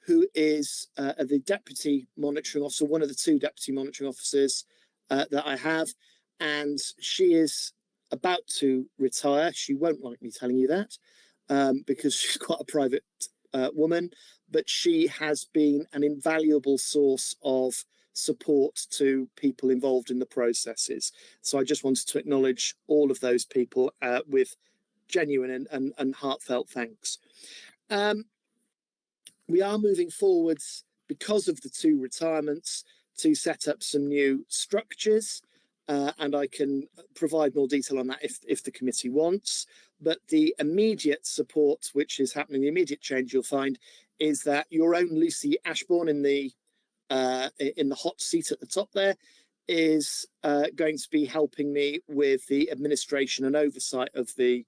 who is the Deputy Monitoring Officer, one of the 2 Deputy Monitoring Officers that I have, and she is about to retire. She won't like me telling you that because she's quite a private woman, but she has been an invaluable source of support to people involved in the processes. So I just wanted to acknowledge all of those people with genuine and heartfelt thanks. We are moving forwards because of the 2 retirements to set up some new structures, and I can provide more detail on that if the committee wants. But the immediate support, which is happening, the immediate change you'll find, is that your own Lucy Ashbourne in the hot seat at the top there is going to be helping me with the administration and oversight of the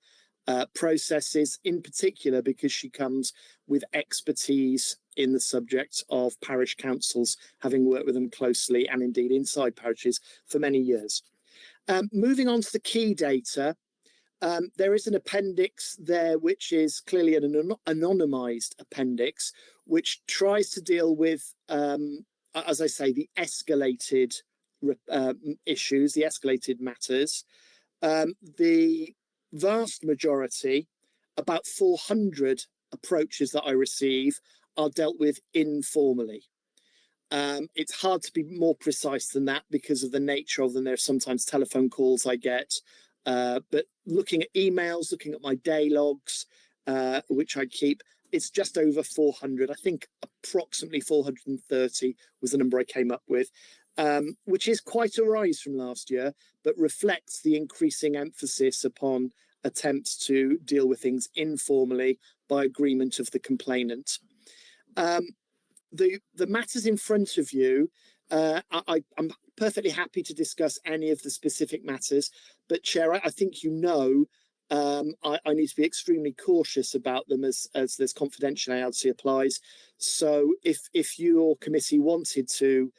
processes, in particular because she comes with expertise in the subject of parish councils, having worked with them closely and indeed inside parishes for many years. Moving on to the key data, there is an appendix there which is clearly an anonymised appendix, which tries to deal with, as I say, the escalated issues, the escalated matters. The vast majority, about 400 approaches that I receive, are dealt with informally. It's hard to be more precise than that because of the nature of them. There are sometimes telephone calls I get, but looking at emails, looking at my day logs, which I keep, it's just over 400. I think approximately 430 was the number I came up with, which is quite a rise from last year, but reflects the increasing emphasis upon attempts to deal with things informally by agreement of the complainant. The matters in front of you, I'm perfectly happy to discuss any of the specific matters, but Chair, I think you know I need to be extremely cautious about them as this confidentiality applies. So if your committee wanted to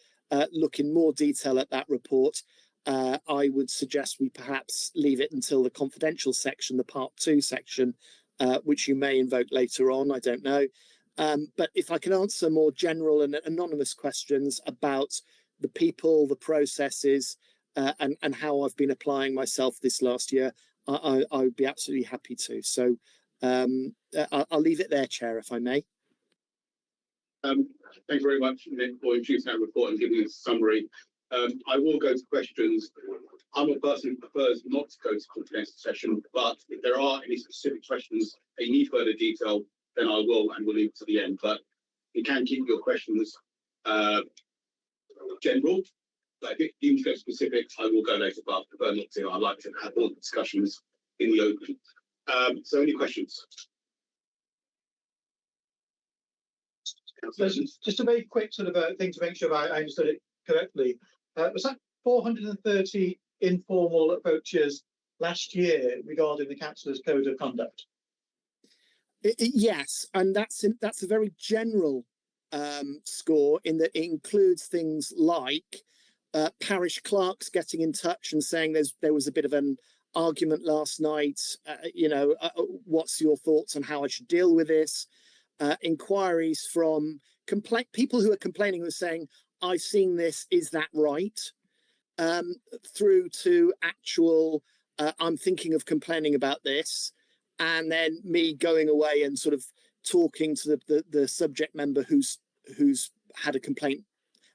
look in more detail at that report, I would suggest we perhaps leave it until the confidential section, the part 2 section, which you may invoke later on, I don't know. But if I can answer more general and anonymous questions about the people, the processes, and how I've been applying myself this last year, I would be absolutely happy to. So I'll leave it there, Chair, if I may. Thank you very much, Nick, for introducing that report and giving us a summary. I will go to questions. I'm a person who prefers not to go to confidential session, but if there are any specific questions that you need further detail, then I will, and we'll leave it to the end. But you can keep your questions general. But if you need to go specific, I will go later, but I prefer not to. I like to have all the discussions in the open. So any questions? Just a very quick sort of thing to make sure I understood it correctly. Was that 430 informal approaches last year regarding the councillor's code of conduct? Yes, and that's a very general score in that it includes things like parish clerks getting in touch and saying there was a bit of an argument last night. What's your thoughts on how I should deal with this? Inquiries from people who are complaining, who are saying, I've seen this, is that right? Through to actual, I'm thinking of complaining about this, and then me going away and sort of talking to the subject member who's had a complaint,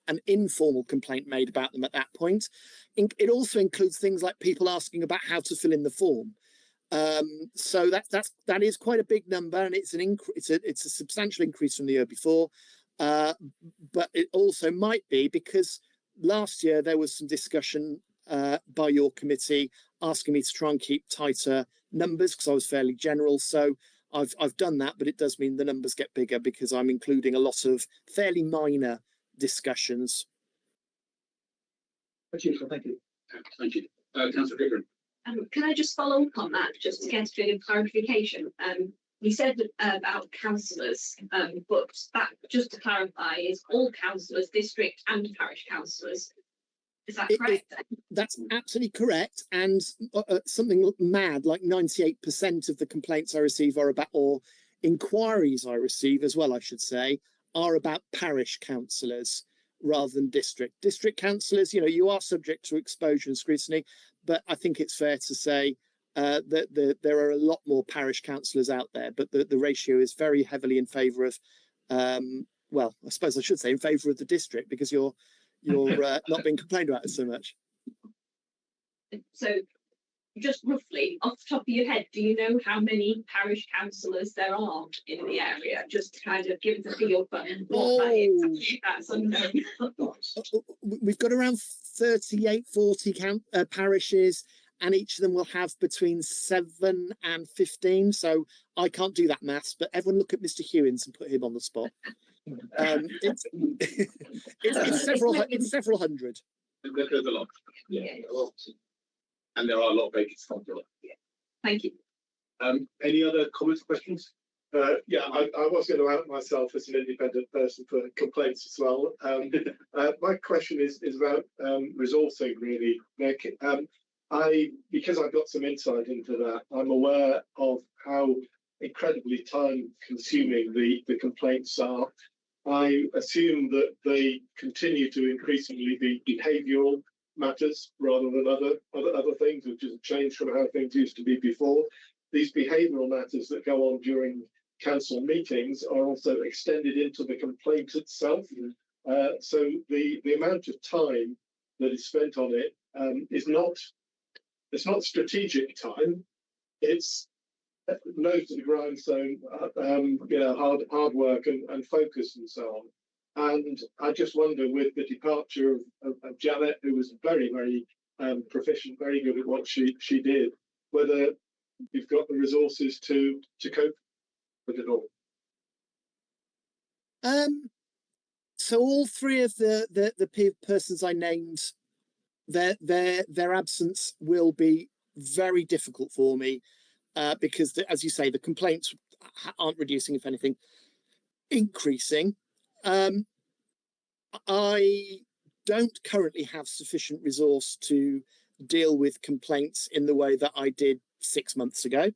an informal complaint made about them at that point. It also includes things like people asking about how to fill in the form. So that is quite a big number, and it's a substantial increase from the year before. But it also might be because last year there was some discussion by your committee asking me to try and keep tighter numbers because I was fairly general. So I've done that, but it does mean the numbers get bigger because I'm including a lot of fairly minor discussions. Thank you. Thank you. Councillor Gifford. Can I just follow up on that, just to get a bit of clarification? You said about councillors, but that, just to clarify, is all councillors, district and parish councillors. Is that correct? That's absolutely correct. And something mad, like 98% of the complaints I receive are about, or inquiries I receive as well, I should say, are about parish councillors rather than district. District councillors, you are subject to exposure and scrutiny, but I think it's fair to say that there are a lot more parish councillors out there, but the ratio is very heavily in favour of, well, I suppose I should say in favour of the district, because you're not being complained about it so much. So, just roughly, off the top of your head, do you know how many parish councillors there are in the area? Just to kind of give us a feel for what that is. That's unknown. We've got around 38, 40 parishes, and each of them will have between 7 and 15. So I can't do that maths, but everyone look at Mr. Hewins and put him on the spot. It's several hundred. There's a lot. Yeah. And there are a lot of vacancies. Thank you. Any other comments or questions? Yeah, I was going to out myself as an independent person for complaints as well. My question is about resourcing, really, Nick. Because I've got some insight into that, I'm aware of how incredibly time-consuming the complaints are. I assume that they continue to increasingly be behavioural matters rather than other things, which is a change from how things used to be before. These behavioural matters that go on during council meetings are also extended into the complaint itself. So the amount of time that is spent on it is not strategic time. It's nose to the grindstone, hard work and focus and so on. And I just wonder, with the departure of Janet, who was very, very proficient, very good at what she did, whether you've got the resources to cope with it all. So all three of the persons I named, their absence will be very difficult for me. because, as you say, the complaints aren't reducing, if anything, increasing. I don't currently have sufficient resource to deal with complaints in the way that I did 6 months ago.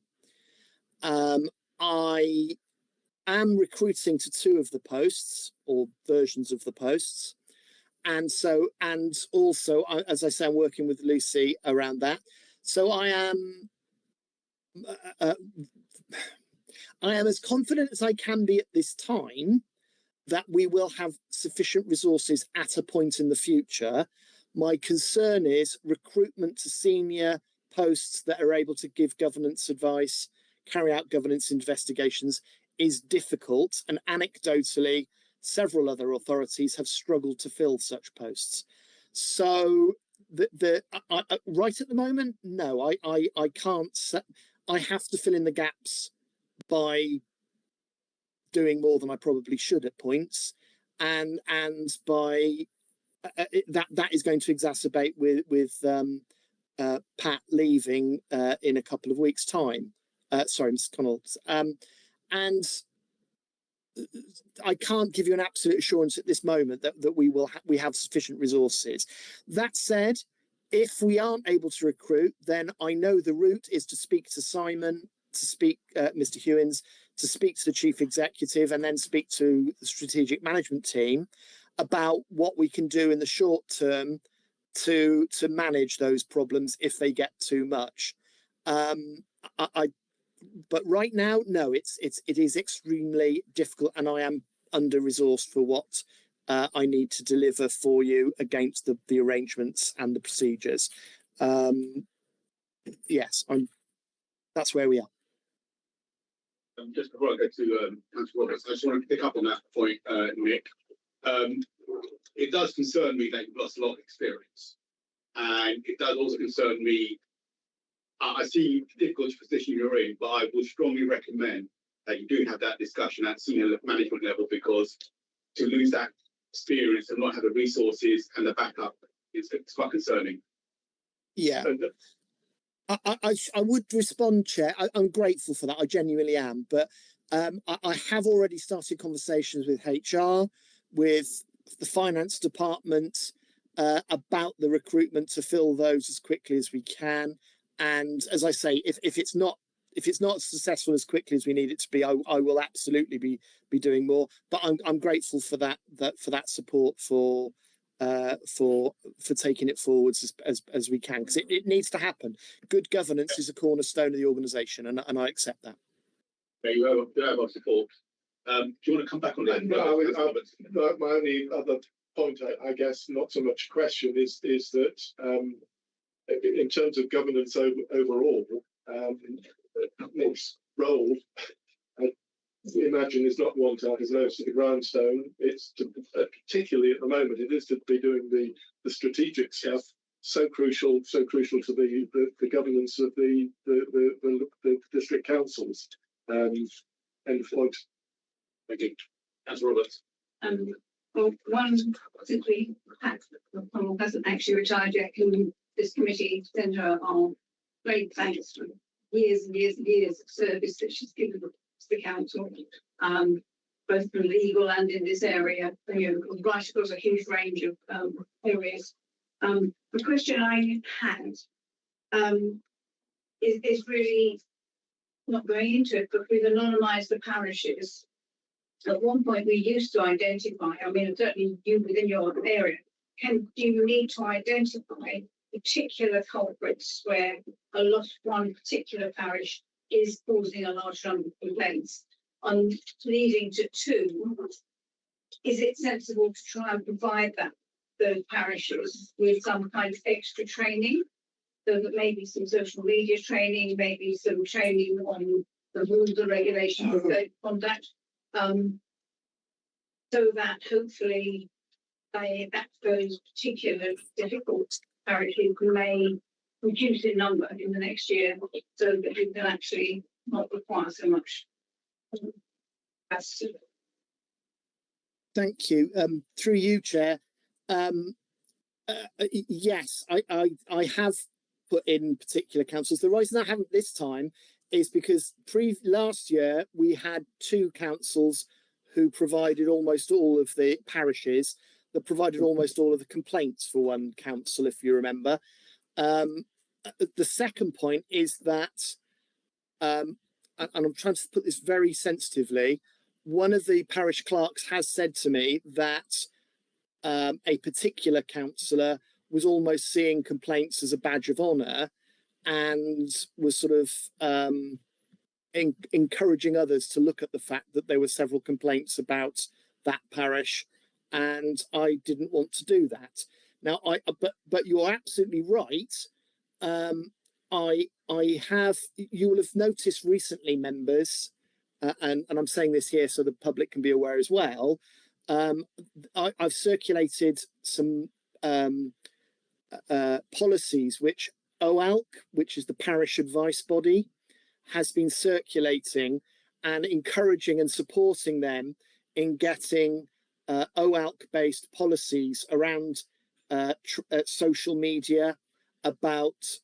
I am recruiting to 2 of the posts, or versions of the posts. And also, as I say, I'm working with Lucy around that. So I am as confident as I can be at this time that we will have sufficient resources at a point in the future. My concern is recruitment to senior posts that are able to give governance advice, carry out governance investigations is difficult, and anecdotally, several other authorities have struggled to fill such posts. So right at the moment, no, I can't. I have to fill in the gaps by doing more than I probably should at points, and by that is going to exacerbate with Pat leaving in a couple of weeks' time. Sorry, Mr. Connell. And I can't give you an absolute assurance at this moment that we have sufficient resources. That said, if we aren't able to recruit, then I know the route is to speak to Simon, to speak Mr. Hewins, to speak to the chief executive, and then speak to the strategic management team about what we can do in the short term to manage those problems if they get too much. But right now, no, it is extremely difficult, and I am under-resourced for what I need to deliver for you against the arrangements and the procedures. Yes, that's where we are. Just before I go to Councillor Roberts, I just want to pick up on that point, Nick. It does concern me that you've lost a lot of experience, and it does also concern me. I see the difficult position you're in, but I would strongly recommend that you do have that discussion at senior management level, because to lose that experience and not have the resources and the backup is quite concerning. Yeah. I would respond, Chair. I'm grateful for that. I genuinely am. But I have already started conversations with HR, with the finance department about the recruitment to fill those as quickly as we can. And as I say, if it's not successful as quickly as we need it to be, I will absolutely be doing more. But I'm grateful for that support for taking it forwards as we can, because it needs to happen. Good governance is a cornerstone of the organisation, and I accept that. Yeah, you have our support. Do you want to come back on that? No, my only other point, I guess, not so much a question, is that in terms of governance overall, Nick's role, I imagine, is not one to have his nose to the grindstone. It's to, particularly at the moment, it is to be doing the strategic stuff. So crucial to the governance of the district councils. End of point. Thank you. Councillor Roberts. Well, one, since Pat hasn't actually retired yet, can this committee send her our great thanks for years and years and years of service that she's given to the council, both from legal and in this area, right across a huge range of areas. The question I had is really not going into it, but we've anonymised the parishes. At one point, we used to identify, I mean, certainly you within your area, do you need to identify particular culprits where one particular parish is causing a large number of complaints, and leading to 2, is it sensible to try and provide those parishes with some kind of extra training? So that maybe some social media training, maybe some training on the rules and regulations of safe conduct, so that hopefully those particular difficult parishes may reduce in number in the next year, so that it can actually not require so much. Thank you. Through you, Chair. Yes, I have put in particular councils. The reason I haven't this time is because last year we had 2 councils who provided almost all of the parishes that provided almost all of the complaints for one council, if you remember. The second point is that, and I'm trying to put this very sensitively, one of the parish clerks has said to me that a particular councillor was almost seeing complaints as a badge of honour and was sort of encouraging others to look at the fact that there were several complaints about that parish, and I didn't want to do that. Now, but you're absolutely right. You will have noticed recently, members, and I'm saying this here so the public can be aware as well. I've circulated some policies which VOWH, which is the parish advice body, has been circulating and encouraging and supporting them in getting VOWH-based policies around social media about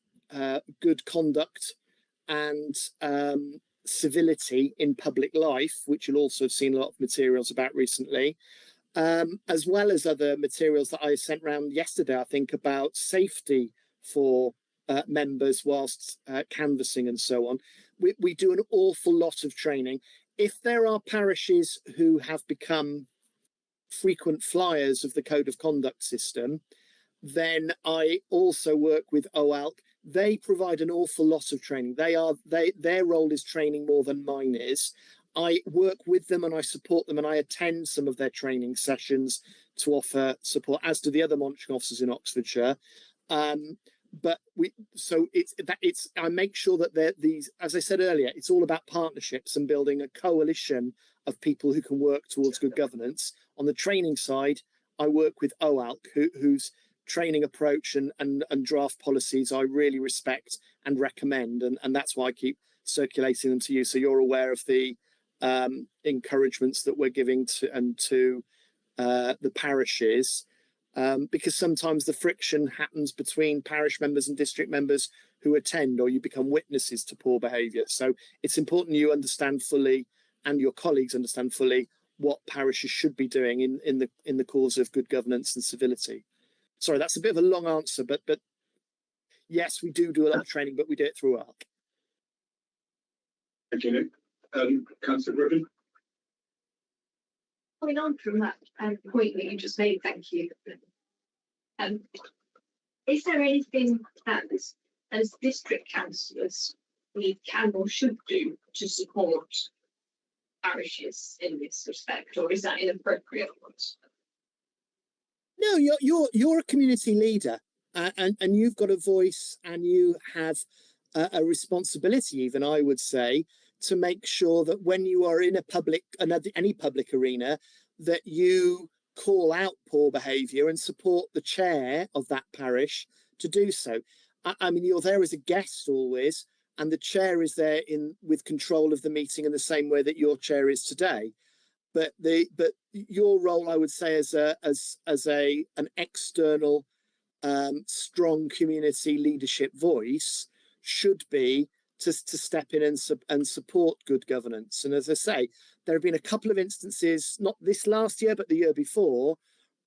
good conduct and civility in public life, which you'll also have seen a lot of materials about recently, as well as other materials that I sent around yesterday, I think, about safety for members whilst canvassing and so on. We do an awful lot of training. If there are parishes who have become frequent flyers of the code of conduct system, then I also work with VOWH. They provide an awful lot of training. Their role is training more than mine is. I work with them and I support them, and I attend some of their training sessions to offer support, as do the other monitoring officers in Oxfordshire. But I make sure that these, as I said earlier, it's all about partnerships and building a coalition of people who can work towards good governance. On the training side, I work with VOWH, whose training approach and draft policies I really respect and recommend, and that's why I keep circulating them to you, so you're aware of the encouragements that we're giving to the parishes, because sometimes the friction happens between parish members and district members who attend, or you become witnesses to poor behaviour. So it's important you understand fully, and your colleagues understand fully, what parishes should be doing in the cause of good governance and civility. Sorry, that's a bit of a long answer, but yes, we do a lot of training, but we do it through ARC. Thank you, Nick. Councillor Griffin. Following on from that point that you just made, thank you. Is there anything that as district councillors we can or should do to support parishes in this respect, or is that inappropriate? No, you're a community leader, and you've got a voice, and you have a responsibility, even I would say, to make sure that when you are in any public arena, that you call out poor behaviour and support the chair of that parish to do so. I mean, you're there as a guest always, and the chair is there with control of the meeting in the same way that your chair is today. But your role, I would say, as an external strong community leadership voice should be to step in and support good governance. And as I say, there have been a couple of instances, not this last year, but the year before,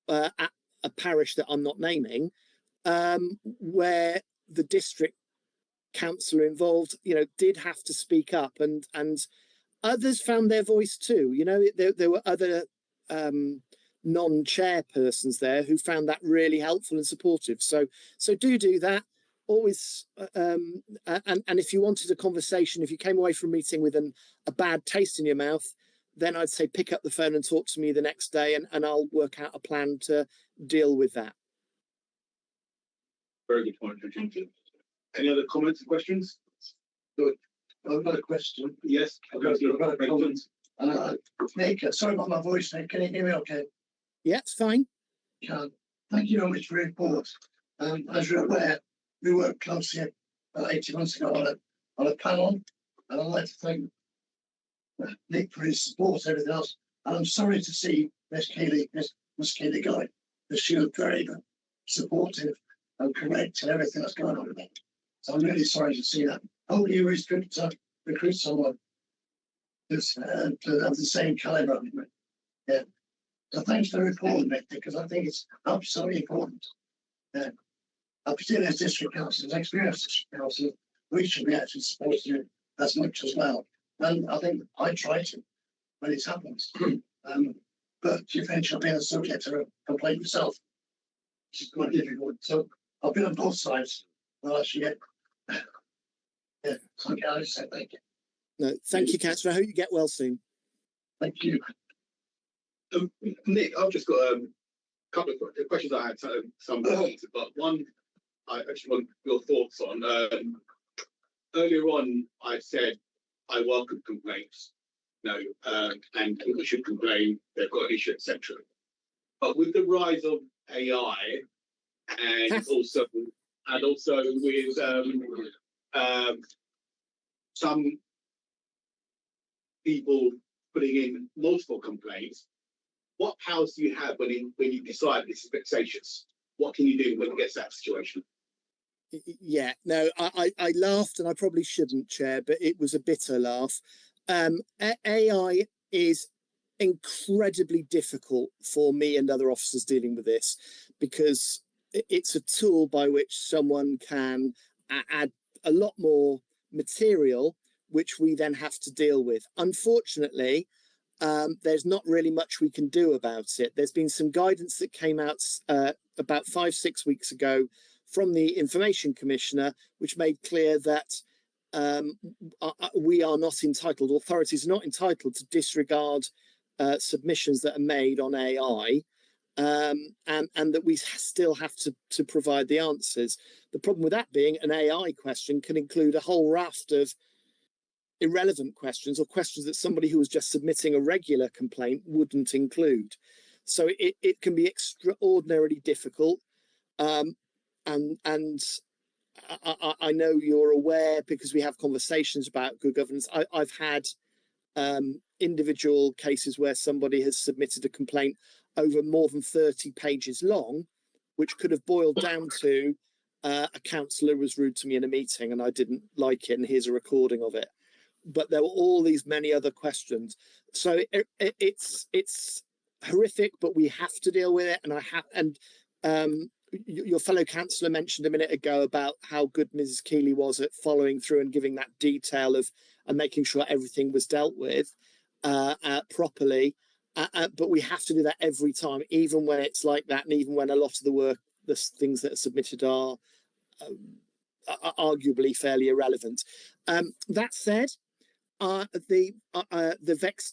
at a parish that I'm not naming, where the district councillor involved, did have to speak up, and others found their voice too. There were other non-chairpersons there who found that really helpful and supportive. So do that. Always, and if you wanted a conversation, if you came away from a meeting with a bad taste in your mouth, then I'd say pick up the phone and talk to me the next day, and I'll work out a plan to deal with that. Very good point. Thank you. Any other comments or questions? Good. I've got a question. Yes, I've got a comment. Nick, sorry about my voice, Nick. Can you hear me okay? Yeah, it's fine. Thank you very much for your report. As you're aware, we worked closely about 18 months ago on a panel, and I'd like to thank Nick for his support and everything else. And I'm sorry to see Miss Keeley go, because she was very supportive and correct and everything that's going on with that. So I'm really sorry to see that. Hopefully you restrict recruit someone who's to have the same calibre. Yeah. So thanks for the report, Nick, because I think it's absolutely important. I particularly as district councillors, experienced district councillors, we should be actually supposed to do as much as well. And I think I try to when it happens. But you eventually being a subject to a complaint yourself, which is quite difficult. So I've been on both sides the last year. Yeah, so I just say thank you. No, thank you, Councillor. I hope you get well soon. Thank you. Nick, I've just got a couple of questions I had, some points, but one I actually want your thoughts on. Earlier on, I said I welcome complaints, and people should complain, they've got an issue, etc. But with the rise of AI and also with some people putting in multiple complaints, what powers do you have when you decide this is vexatious? What can you do when it gets that situation? Yeah, no, I laughed, and I probably shouldn't, Chair, but it was a bitter laugh. AI is incredibly difficult for me and other officers dealing with this, because it's a tool by which someone can add a lot more material, which we then have to deal with. Unfortunately, there's not really much we can do about it. There's been some guidance that came out about 5-6 weeks ago from the Information Commissioner, which made clear that we are not entitled, authorities are not entitled to disregard submissions that are made on AI, and that we still have to provide the answers. The problem with that being an AI question can include a whole raft of irrelevant questions, or questions that somebody who was just submitting a regular complaint wouldn't include. So it can be extraordinarily difficult. And I know you're aware, because we have conversations about good governance. I've had individual cases where somebody has submitted a complaint over more than 30 pages long, which could have boiled down to a councillor was rude to me in a meeting and I didn't like it, and here's a recording of it. But there were all these many other questions. So it's horrific, but we have to deal with it. And your fellow councillor mentioned a minute ago about how good Mrs. Keeley was at following through and giving that detail of and making sure everything was dealt with properly. But we have to do that every time, even when it's like that, and even when a lot of the work, the things that are submitted are arguably fairly irrelevant. That said, the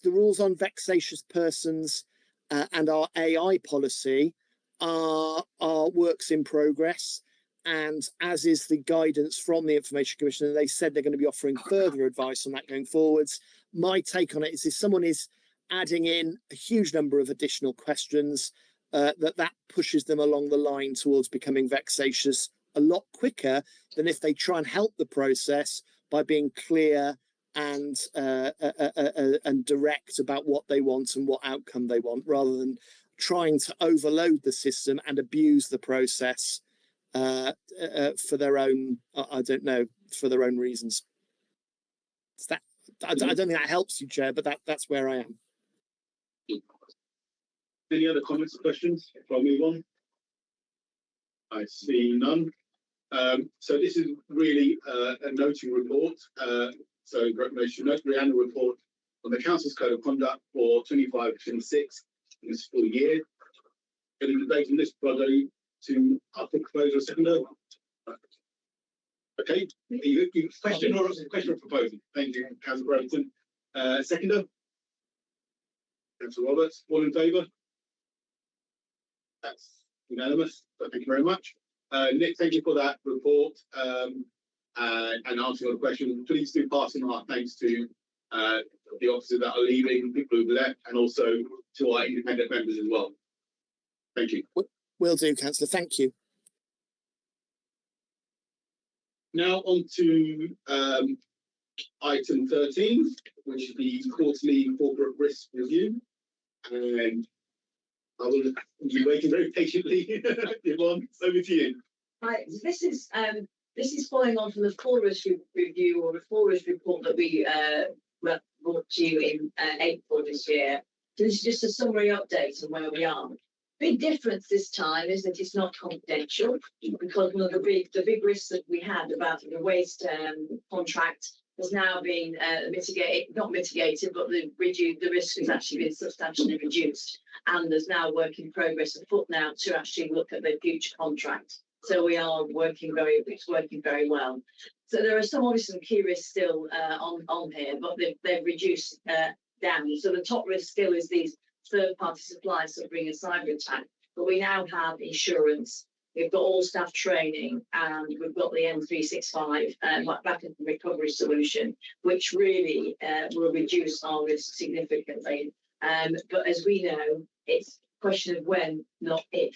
rules on vexatious persons and our AI policy are works in progress, and as is the guidance from the Information Commissioner. They said they're going to be offering further advice on that going forwards. My take on it is, if someone is adding in a huge number of additional questions, that pushes them along the line towards becoming vexatious a lot quicker than if they try and help the process by being clear and direct about what they want and what outcome they want, rather than trying to overload the system and abuse the process for their own, for their own reasons. I don't think that helps you, Chair, but that's where I am. Any other comments or questions before I move on? I see none. So this is really a noting report. So recommendation note, the annual report on the Council's Code of Conduct for 25-26 in this full year. Getting debate on this body to upper proposal seconder. Okay, you question or proposal? Thank you, Councillor Brereton. Seconder? Councillor Roberts, all in favour? That's unanimous. So thank you very much. Nick, thank you for that report and answering all the questions. Please do pass on our thanks to the officers that are leaving, people who've left, and also to our independent members as well. Thank you. Will do, Councillor. Thank you. Now on to item 13, which is the quarterly corporate risk review. And I will be waiting very patiently. Yvonne, over to you. Right, this is this is following on from the forest review or the forest report that we brought to you in April this year. So this is just a summary update on where we are. Big difference this time is that it's not confidential, because one of the big risks that we had about the waste contract has now been not mitigated, but the risk has actually been substantially reduced, and there's now work in progress afoot now to actually look at the future contract. So it's working very well. So there are obviously some key risks still on here, but they've reduced down. So the top risk still is these third-party suppliers that bring a cyber attack, but we now have insurance, we've got all staff training, and we've got the M365 backup and recovery solution, which really will reduce our risk significantly. But as we know, it's a question of when, not if,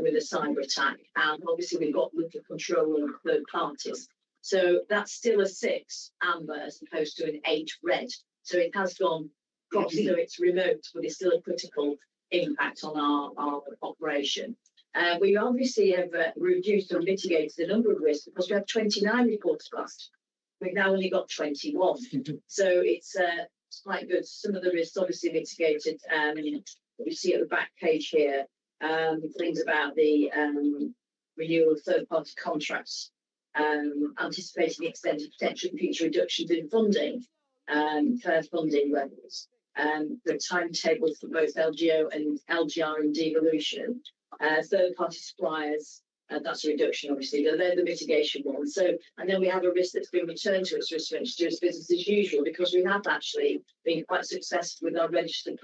with a cyber attack. And obviously we've got little control on third parties. So that's still a 6 amber as opposed to an 8 red. So it has gone across, so it's remote, but it's still a critical impact on our operation. We obviously have reduced or mitigated the number of risks because we had 29 reports last. We've now only got 21. So it's quite good. Some of the risks obviously mitigated. We see at the back page here, things about the renewal of third-party contracts, anticipating the extent of potential future reductions in funding, fair funding levels, the timetables for both LGO and LGR and devolution, third-party suppliers, that's a reduction, obviously. They're the mitigation ones. So, and then we have a risk that's been returned to its risk register as business as usual, because we have actually been quite successful with our registered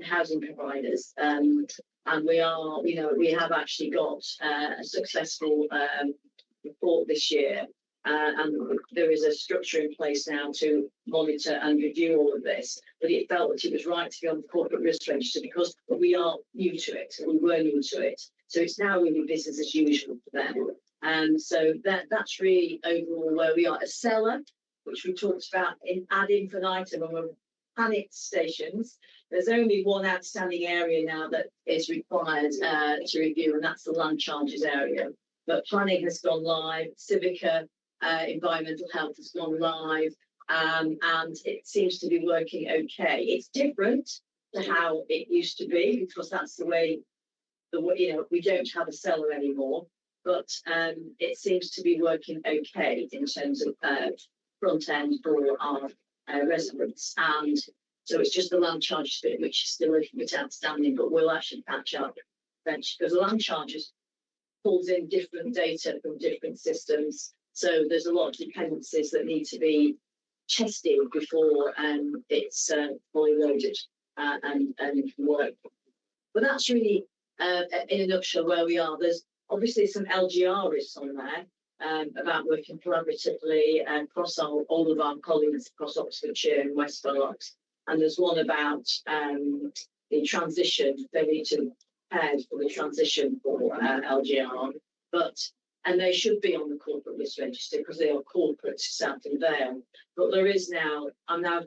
housing providers. And we have actually got a successful report this year. And there is a structure in place now to monitor and review all of this. But it felt that it was right to be on the corporate risk register because we are new to it. We were new to it. So it's now really business as usual for them. And so that's really overall where we are. A seller, which we talked about in ad infinitum on the panic stations, there's only one outstanding area now that is required to review, and that's the land charges area. But planning has gone live, Civica, environmental health has gone live, and it seems to be working okay. It's different to how it used to be because that's the way we don't have a seller anymore, but it seems to be working okay in terms of front end for our residents. And so it's just the land charges bit which is still a little bit outstanding, but we'll actually catch up eventually because the land charges pulls in different data from different systems. So there's a lot of dependencies that need to be tested before it's fully loaded and work. But that's really, in a nutshell, where we are. There's obviously some LGR risks on there about working collaboratively across all of our colleagues across Oxfordshire and West Berks. And there's one about the transition. They need to prepare for the transition for LGR, and they should be on the corporate risk register because they are corporate to Southern Vale. But I'm now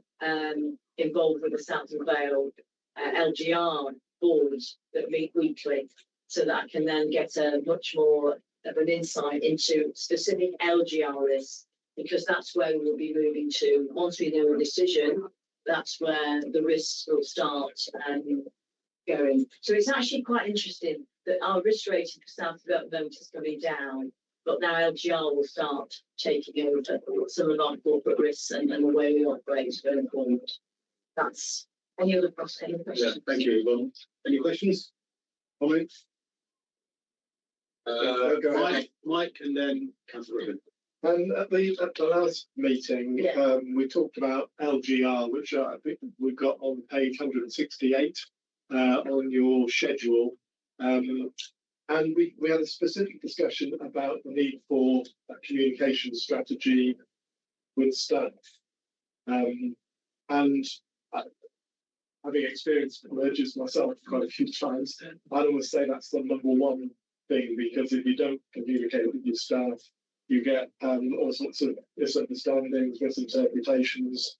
involved with the Southern Vale LGR boards that meet weekly, so that I can then get a much more of an insight into specific LGR risks, because that's where we will be moving to. Once we know a decision, that's where the risks will start going. So it's actually quite interesting that our risk rating for South at the moment is coming down, but now LGR will start taking over some of our corporate risks and the way we operate going forward. That's any other questions? Yeah, thank you, Yvonne. Any questions? Comments? Mike and then Councillor Ribbon. At the last meeting, we talked about LGR, which I think we've got on page 168 on your schedule. And we had a specific discussion about the need for a communication strategy with staff. And having experienced mergers myself quite a few times, I'd almost say that's the number one thing, because if you don't communicate with your staff, you get all sorts of misunderstandings, misinterpretations,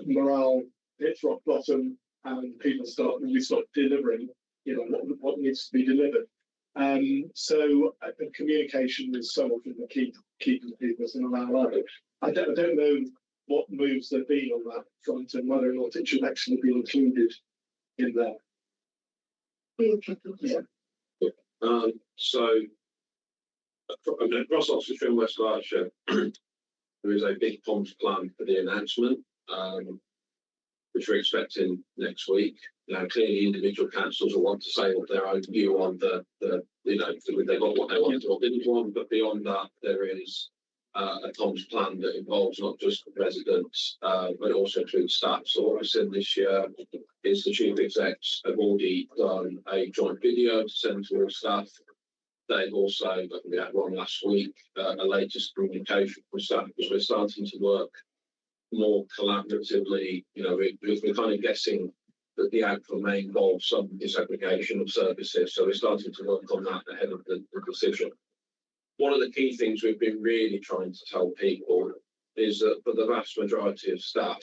morale hits rock bottom, and people stop delivering, what needs to be delivered. So the communication is so often the key keeping people in our life. I don't know what moves there've been on that front and whether or not it should actually be included in there. Yeah. So across Oxfordshire and West Berkshire, there is a big comms plan for the announcement, which we're expecting next week. Now, clearly, individual councils will want to say what their own view on the you know, they got what they wanted or didn't want, but beyond that, there is a comms plan that involves not just residents, but also includes staff. So what we've seen this year is the chief execs have already done a joint video to send to all staff. They've also, I think we had one last week, a latest communication from staff, because we're starting to work more collaboratively. You know, we're kind of guessing that the outcome may involve some disaggregation of services. So we're starting to work on that ahead of the decision. One of the key things we've been really trying to tell people is that for the vast majority of staff,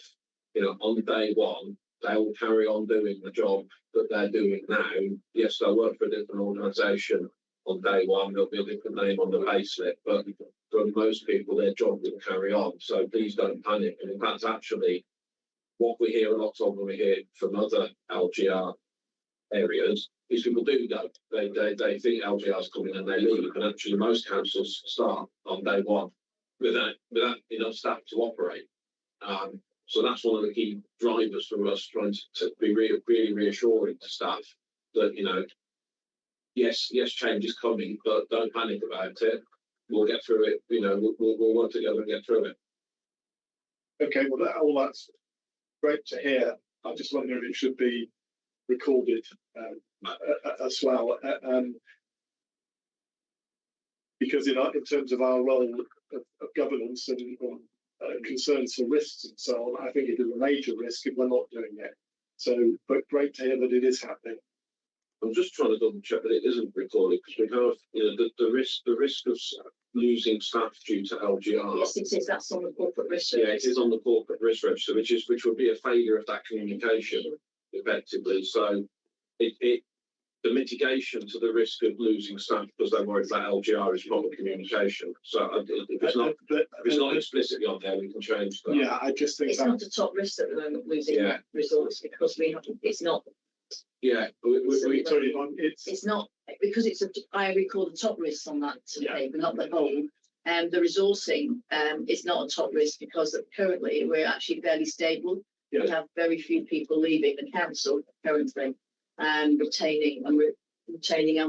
you know, on day one, they will carry on doing the job that they're doing now. Yes, they'll work for a different organisation on day one, there'll be a different name on the payslip, but for most people, their job will carry on. So please don't panic. And in fact, actually, what we hear a lot of when we hear from other LGR areas is people do go. They think LGR is coming and they leave. And actually, most councils start on day one without enough staff to operate. So that's one of the key drivers for us trying to be really reassuring to staff that, you know, yes, change is coming, but don't panic about it. We'll get through it. You know, we'll work together and get through it. Okay, well, all that's great to hear. I just wonder if it should be recorded as well, because in terms of our role of governance and concerns for risks and so on, I think it is a major risk if we're not doing it. So, but great to hear that it is happening. I'm just trying to double check that it isn't recorded, because we have, you know, the risk of losing staff due to LGR. Yes, it is. That's on the corporate risk register. Yeah, it is on the corporate risk register, which would be a failure of that communication, effectively. So the mitigation to the risk of losing staff because they're worried about LGR is proper communication. So if it's not explicitly on there, we can change that. Yeah, I just think it's not a top risk at the moment, losing resource, because it's not. Yeah, it's not, because I recall the top risks on that paper, not the whole. The resourcing is not a top risk because currently we're actually fairly stable. Yeah. We have very few people leaving the council currently, and retaining and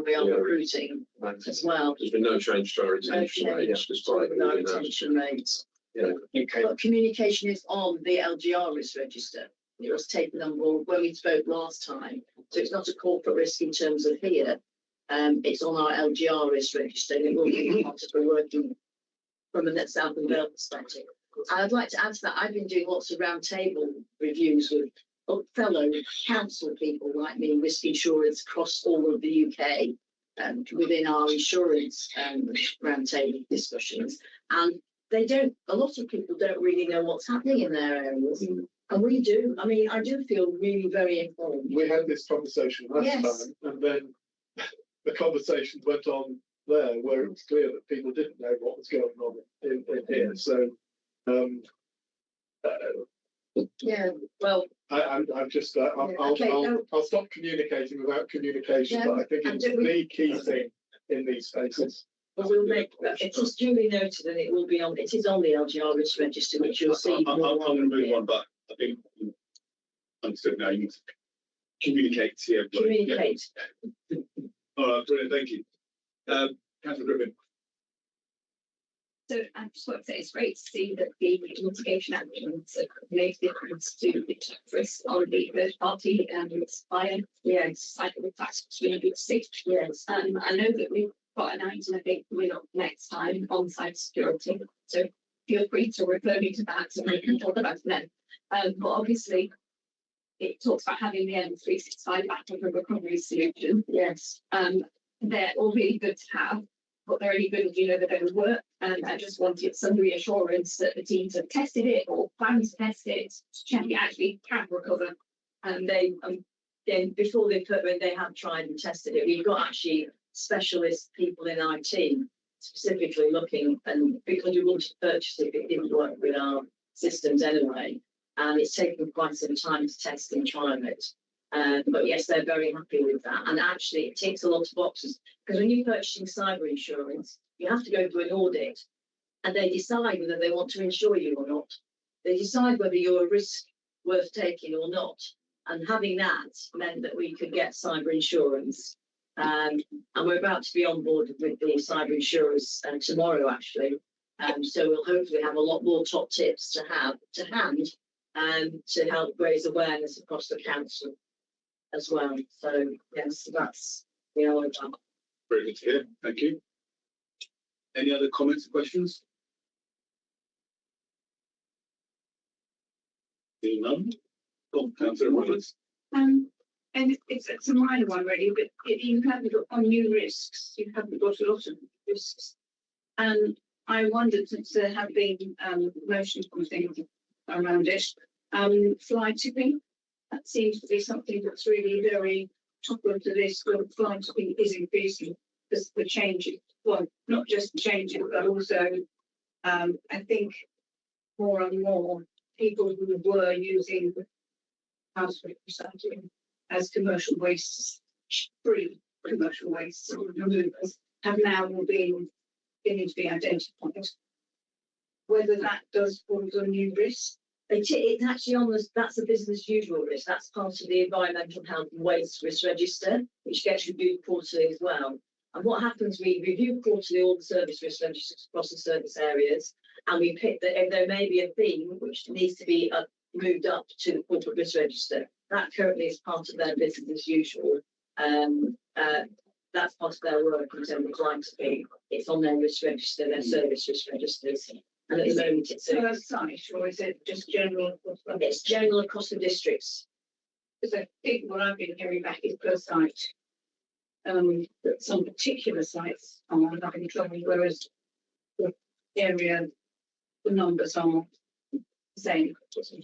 we are recruiting as well. There's been no change to our retention rates, despite our retention rates. Yeah. Okay. But communication is on the LGR risk register. It was taken on board when we spoke last time. So it's not a corporate risk in terms of here. It's on our LGR risk register, and it will be part of the working from a Net South and Wales perspective. And I'd like to add to that, I've been doing lots of roundtable reviews with fellow council people like me, risk insurance across all of the UK, within our insurance roundtable discussions. And a lot of people don't really know what's happening in their areas. And we do. I mean, I do feel really very informed. We had this conversation last time, and then the conversation went on there where it was clear that people didn't know what was going on in here. So, yeah, well, I'm just, I'll stop communicating without communication, but I think it's the key thing in these spaces. But we'll make it is duly noted, and it will be on. It is on the LGR risk register, which you'll see. I'm going to move on, but I think understood now. You need to communicate here. Communicate. Yeah. All right, brilliant. Thank you, Councillor Griffin. So I just want to say it's great to see that the mitigation actions have made a difference to the tax risk on the third party and buyer. Yes, cycle of tax was really good to see. Yes, I know that we've got an item, I think, coming up next time on cybersecurity. So feel free to refer me to that so we can talk about it then. But obviously, it talks about having the M365 backup and recovery solution. Yes. They're all really good to have, but they're only good if you know they're going to work. And I just wanted some reassurance that the teams have tested it or plan to test it to check it actually can recover. And then before they have tried and tested it, we've got actually specialist people in IT specifically looking, and because we wanted to purchase it, it didn't work with our systems anyway, and it's taken quite some time to test and trial it. But yes, they're very happy with that, and actually it ticks a lot of boxes, because when you're purchasing cyber insurance, you have to go through an audit, and they decide whether they want to insure you or not. They decide whether you're a risk worth taking or not. And having that meant that we could get cyber insurance. And we're about to be on board with the cyber insurers tomorrow, actually. So we'll hopefully have a lot more top tips to hand to help raise awareness across the council as well. So yes, that's the only one. Very good to hear. Thank you. Any other comments or questions? Seeing none. Go, Councillor Roberts. And it's a minor one really, but you haven't got on new risks. You haven't got a lot of risks, and I wondered, since there have been motions and things around it, fly tipping. That seems to be something that's really very top of the list. Where fly tipping is increasing because the changes, well, not just the changes, but also I think more and more people who were using house recycling as commercial waste, free commercial waste removers, have now been beginning to be identified. Whether that does cause a new risk. It's actually on the, that's a business usual risk. That's part of the environmental health and waste risk register, which gets reviewed quarterly as well. And what happens, we review quarterly all the service risk registers across the service areas, and we pick that if there may be a theme which needs to be moved up to the corporate risk register. That currently is part of their business as usual. That's part of their work in terms of climate change. It's on their risk register, their service risk registers. And at the moment it's per site, or is it just general? It's general across the districts. Because I think what I've been hearing back is per site. That some particular sites are having trouble, whereas the area, the numbers are the same.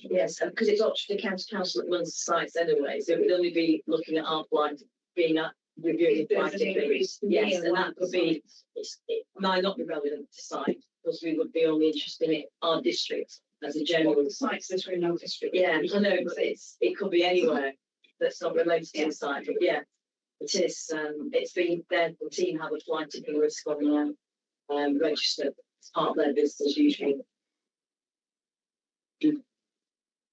Yes, because it's Oxford County Council that runs the sites anyway, so it would only be looking at our blind being at reviewing the blind. Yes, and that could be, it might not be relevant to site, because we would be only interested in our district as a general. Sites that are in our district. Yeah, I know, but it could be anywhere that's not related to the site, but yeah. It is. It's been there. The team have a flight tipping risk on their register. It's part of their business as usual.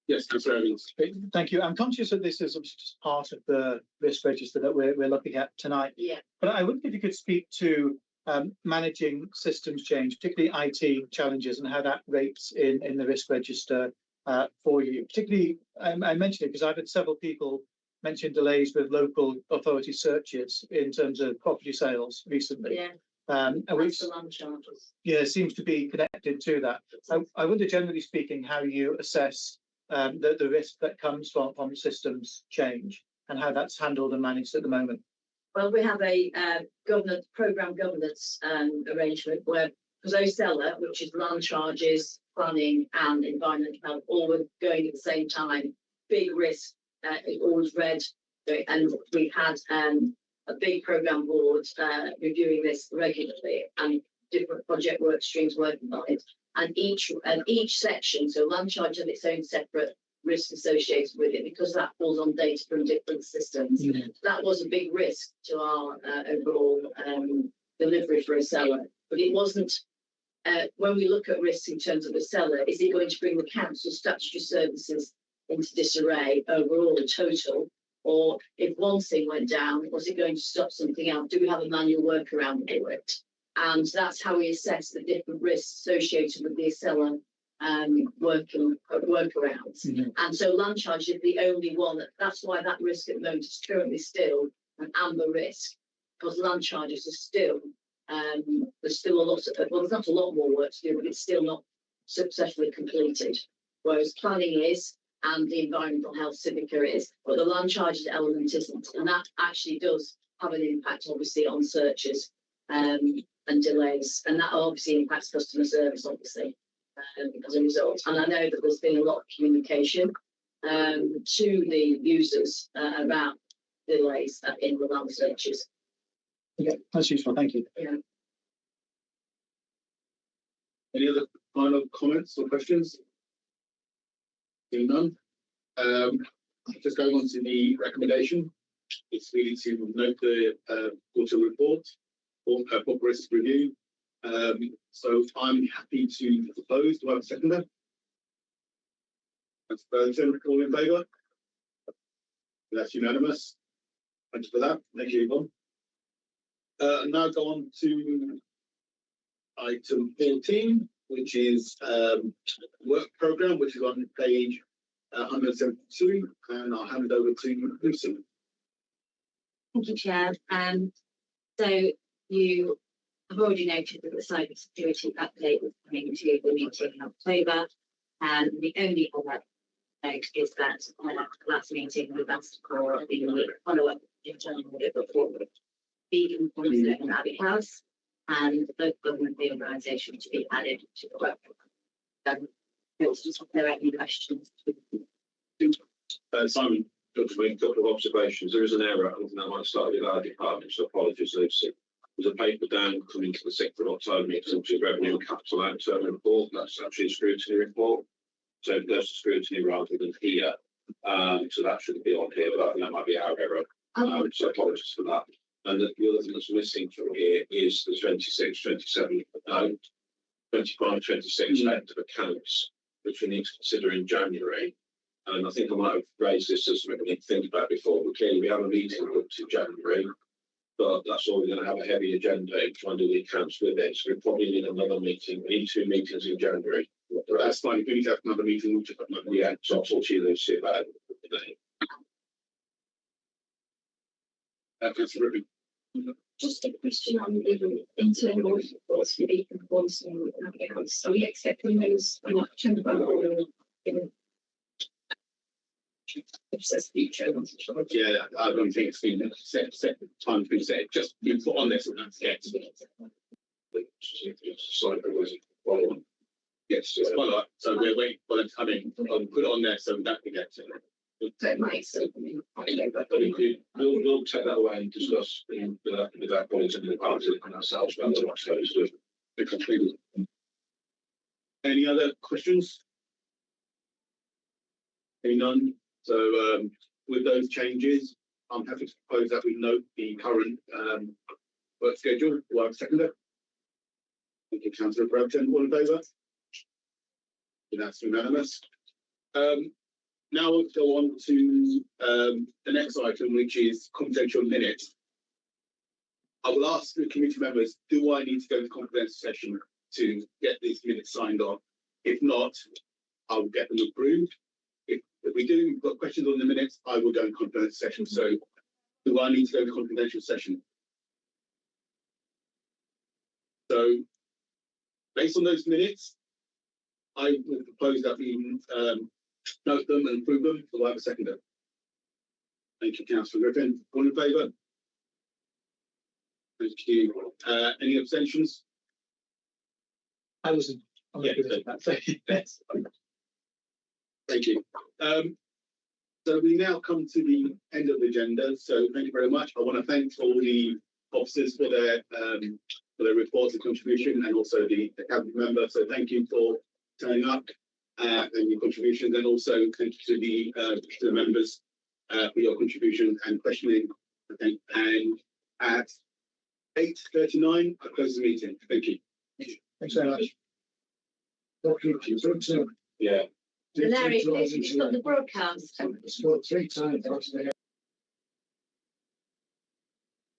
Yes, Councillor Evans. Thank you. I'm conscious that this is just part of the risk register that we're looking at tonight. Yeah. But I wonder if you could speak to managing systems change, particularly IT challenges, and how that rates in the risk register for you. Particularly, I mention it because I've had several people mention delays with local authority searches in terms of property sales recently. Yeah. And which the land charges. Yeah, seems to be connected to that. I wonder, generally speaking, how you assess the risk that comes from systems change and how that's handled and managed at the moment. Well, we have a programme governance arrangement where Zosella, which is land charges, planning and environmental health, all were going at the same time. Big risk. It always read, and we've had a big programme board reviewing this regularly, and different project work streams working on it. And each section, so land charge has its own separate risk associated with it, because that falls on data from different systems. Mm-hmm. That was a big risk to our overall delivery for a seller, but it wasn't. When we look at risks in terms of a seller, is it going to bring the council statutory services into disarray overall total, or if one thing went down, was it going to stop something else? Do we have a manual workaround for it? And that's how we assess the different risks associated with the seller workarounds. Mm-hmm. And so land charge is the only one. That's why that risk at the moment is currently still an amber risk, because land charges are still there's still a lot of, well, there's not a lot more work to do, but it's still not successfully completed. Whereas planning is, and the environmental health civica is, but the land charges element isn't, and that actually does have an impact, obviously, on searches and delays, and that obviously impacts customer service, obviously, as a result. And I know that there's been a lot of communication to the users about delays in the land searches. Okay, that's useful. Thank you. Any other final comments or questions? Seeing none. Just going on to the recommendation. It's really to note the quarter report or corporate risk review. So I'm happy to propose. Do I have a seconder? That's Burton. All in favour? That's unanimous. Thank you for that. Thank you, Yvonne. Now go on to item 14, which is work programme, which is on page 172, and I'll hand it over to Lucy. Thank you, Chair. So you have already noted that the cyber security update was coming to the meeting in October, and the only other note is that last meeting we've asked for the follow-up internal audit report be informed in Abbey House and the local government reorganisation to be added to the work programme. If there are any questions. Simon, just a couple of observations. There is an error. I think that might start with our department, so apologies, Lucy. There's a paper down coming to the 6th of October meeting, which is revenue and capital outturn report. That's actually a scrutiny report. So it goes to scrutiny rather than here. So that shouldn't be on here, but I think that might be our error. So apologies for that. And the other thing that's missing from here is the 26, 27, 25, 26 end of accounts, which we need to consider in January. And I think I might have raised this as something we need to think about before. But clearly, we have a meeting up to January, but that's all we're going to have a heavy agenda and try and do the accounts with it. So we probably need another meeting. We need 2 meetings in January. That's fine. If we need to have another meeting, we'll just have another. Yeah, so I'll talk to you Lucy about it. Just a question on the internal reports for the performance and accounts. Are we expecting those in October or in future? Yeah, I don't think it's been set time's been set. Just been put on this and that's it. Yes, it's follow up. So we're waiting for them to come in. I'll put it on there so that we get to it. So it might still be We'll take that away and discuss with our colleagues in the department and ourselves about what those do. Any other questions? Any none? So with those changes, I'm happy to propose that we note the current work schedule. Do I have a seconder? Thank you, Councillor Brampton. All in favour? That's unanimous. Now we'll go on to the next item, which is confidential minutes. I will ask the committee members, do I need to go to confidential session to get these minutes signed off? If not, I will get them approved. If we do, we've got questions on the minutes, I will go in confidential session. So do I need to go to confidential session? So based on those minutes, I would propose that we note them and approve them. Do I have a seconder? Thank you, Councillor Griffin. All in favour? Thank you. Any abstentions? I wasn't. Yeah, thank you. So we now come to the end of the agenda. So thank you very much. I want to thank all the officers for their reports and contribution, and also the cabinet member. So thank you for turning up and your contributions, and also thank you to the members for your contribution and questioning. Okay. And at 8:39, I close the meeting. Thank you. Thanks very much. Yeah. Larry, it's got the broadcast. It's got 3 times.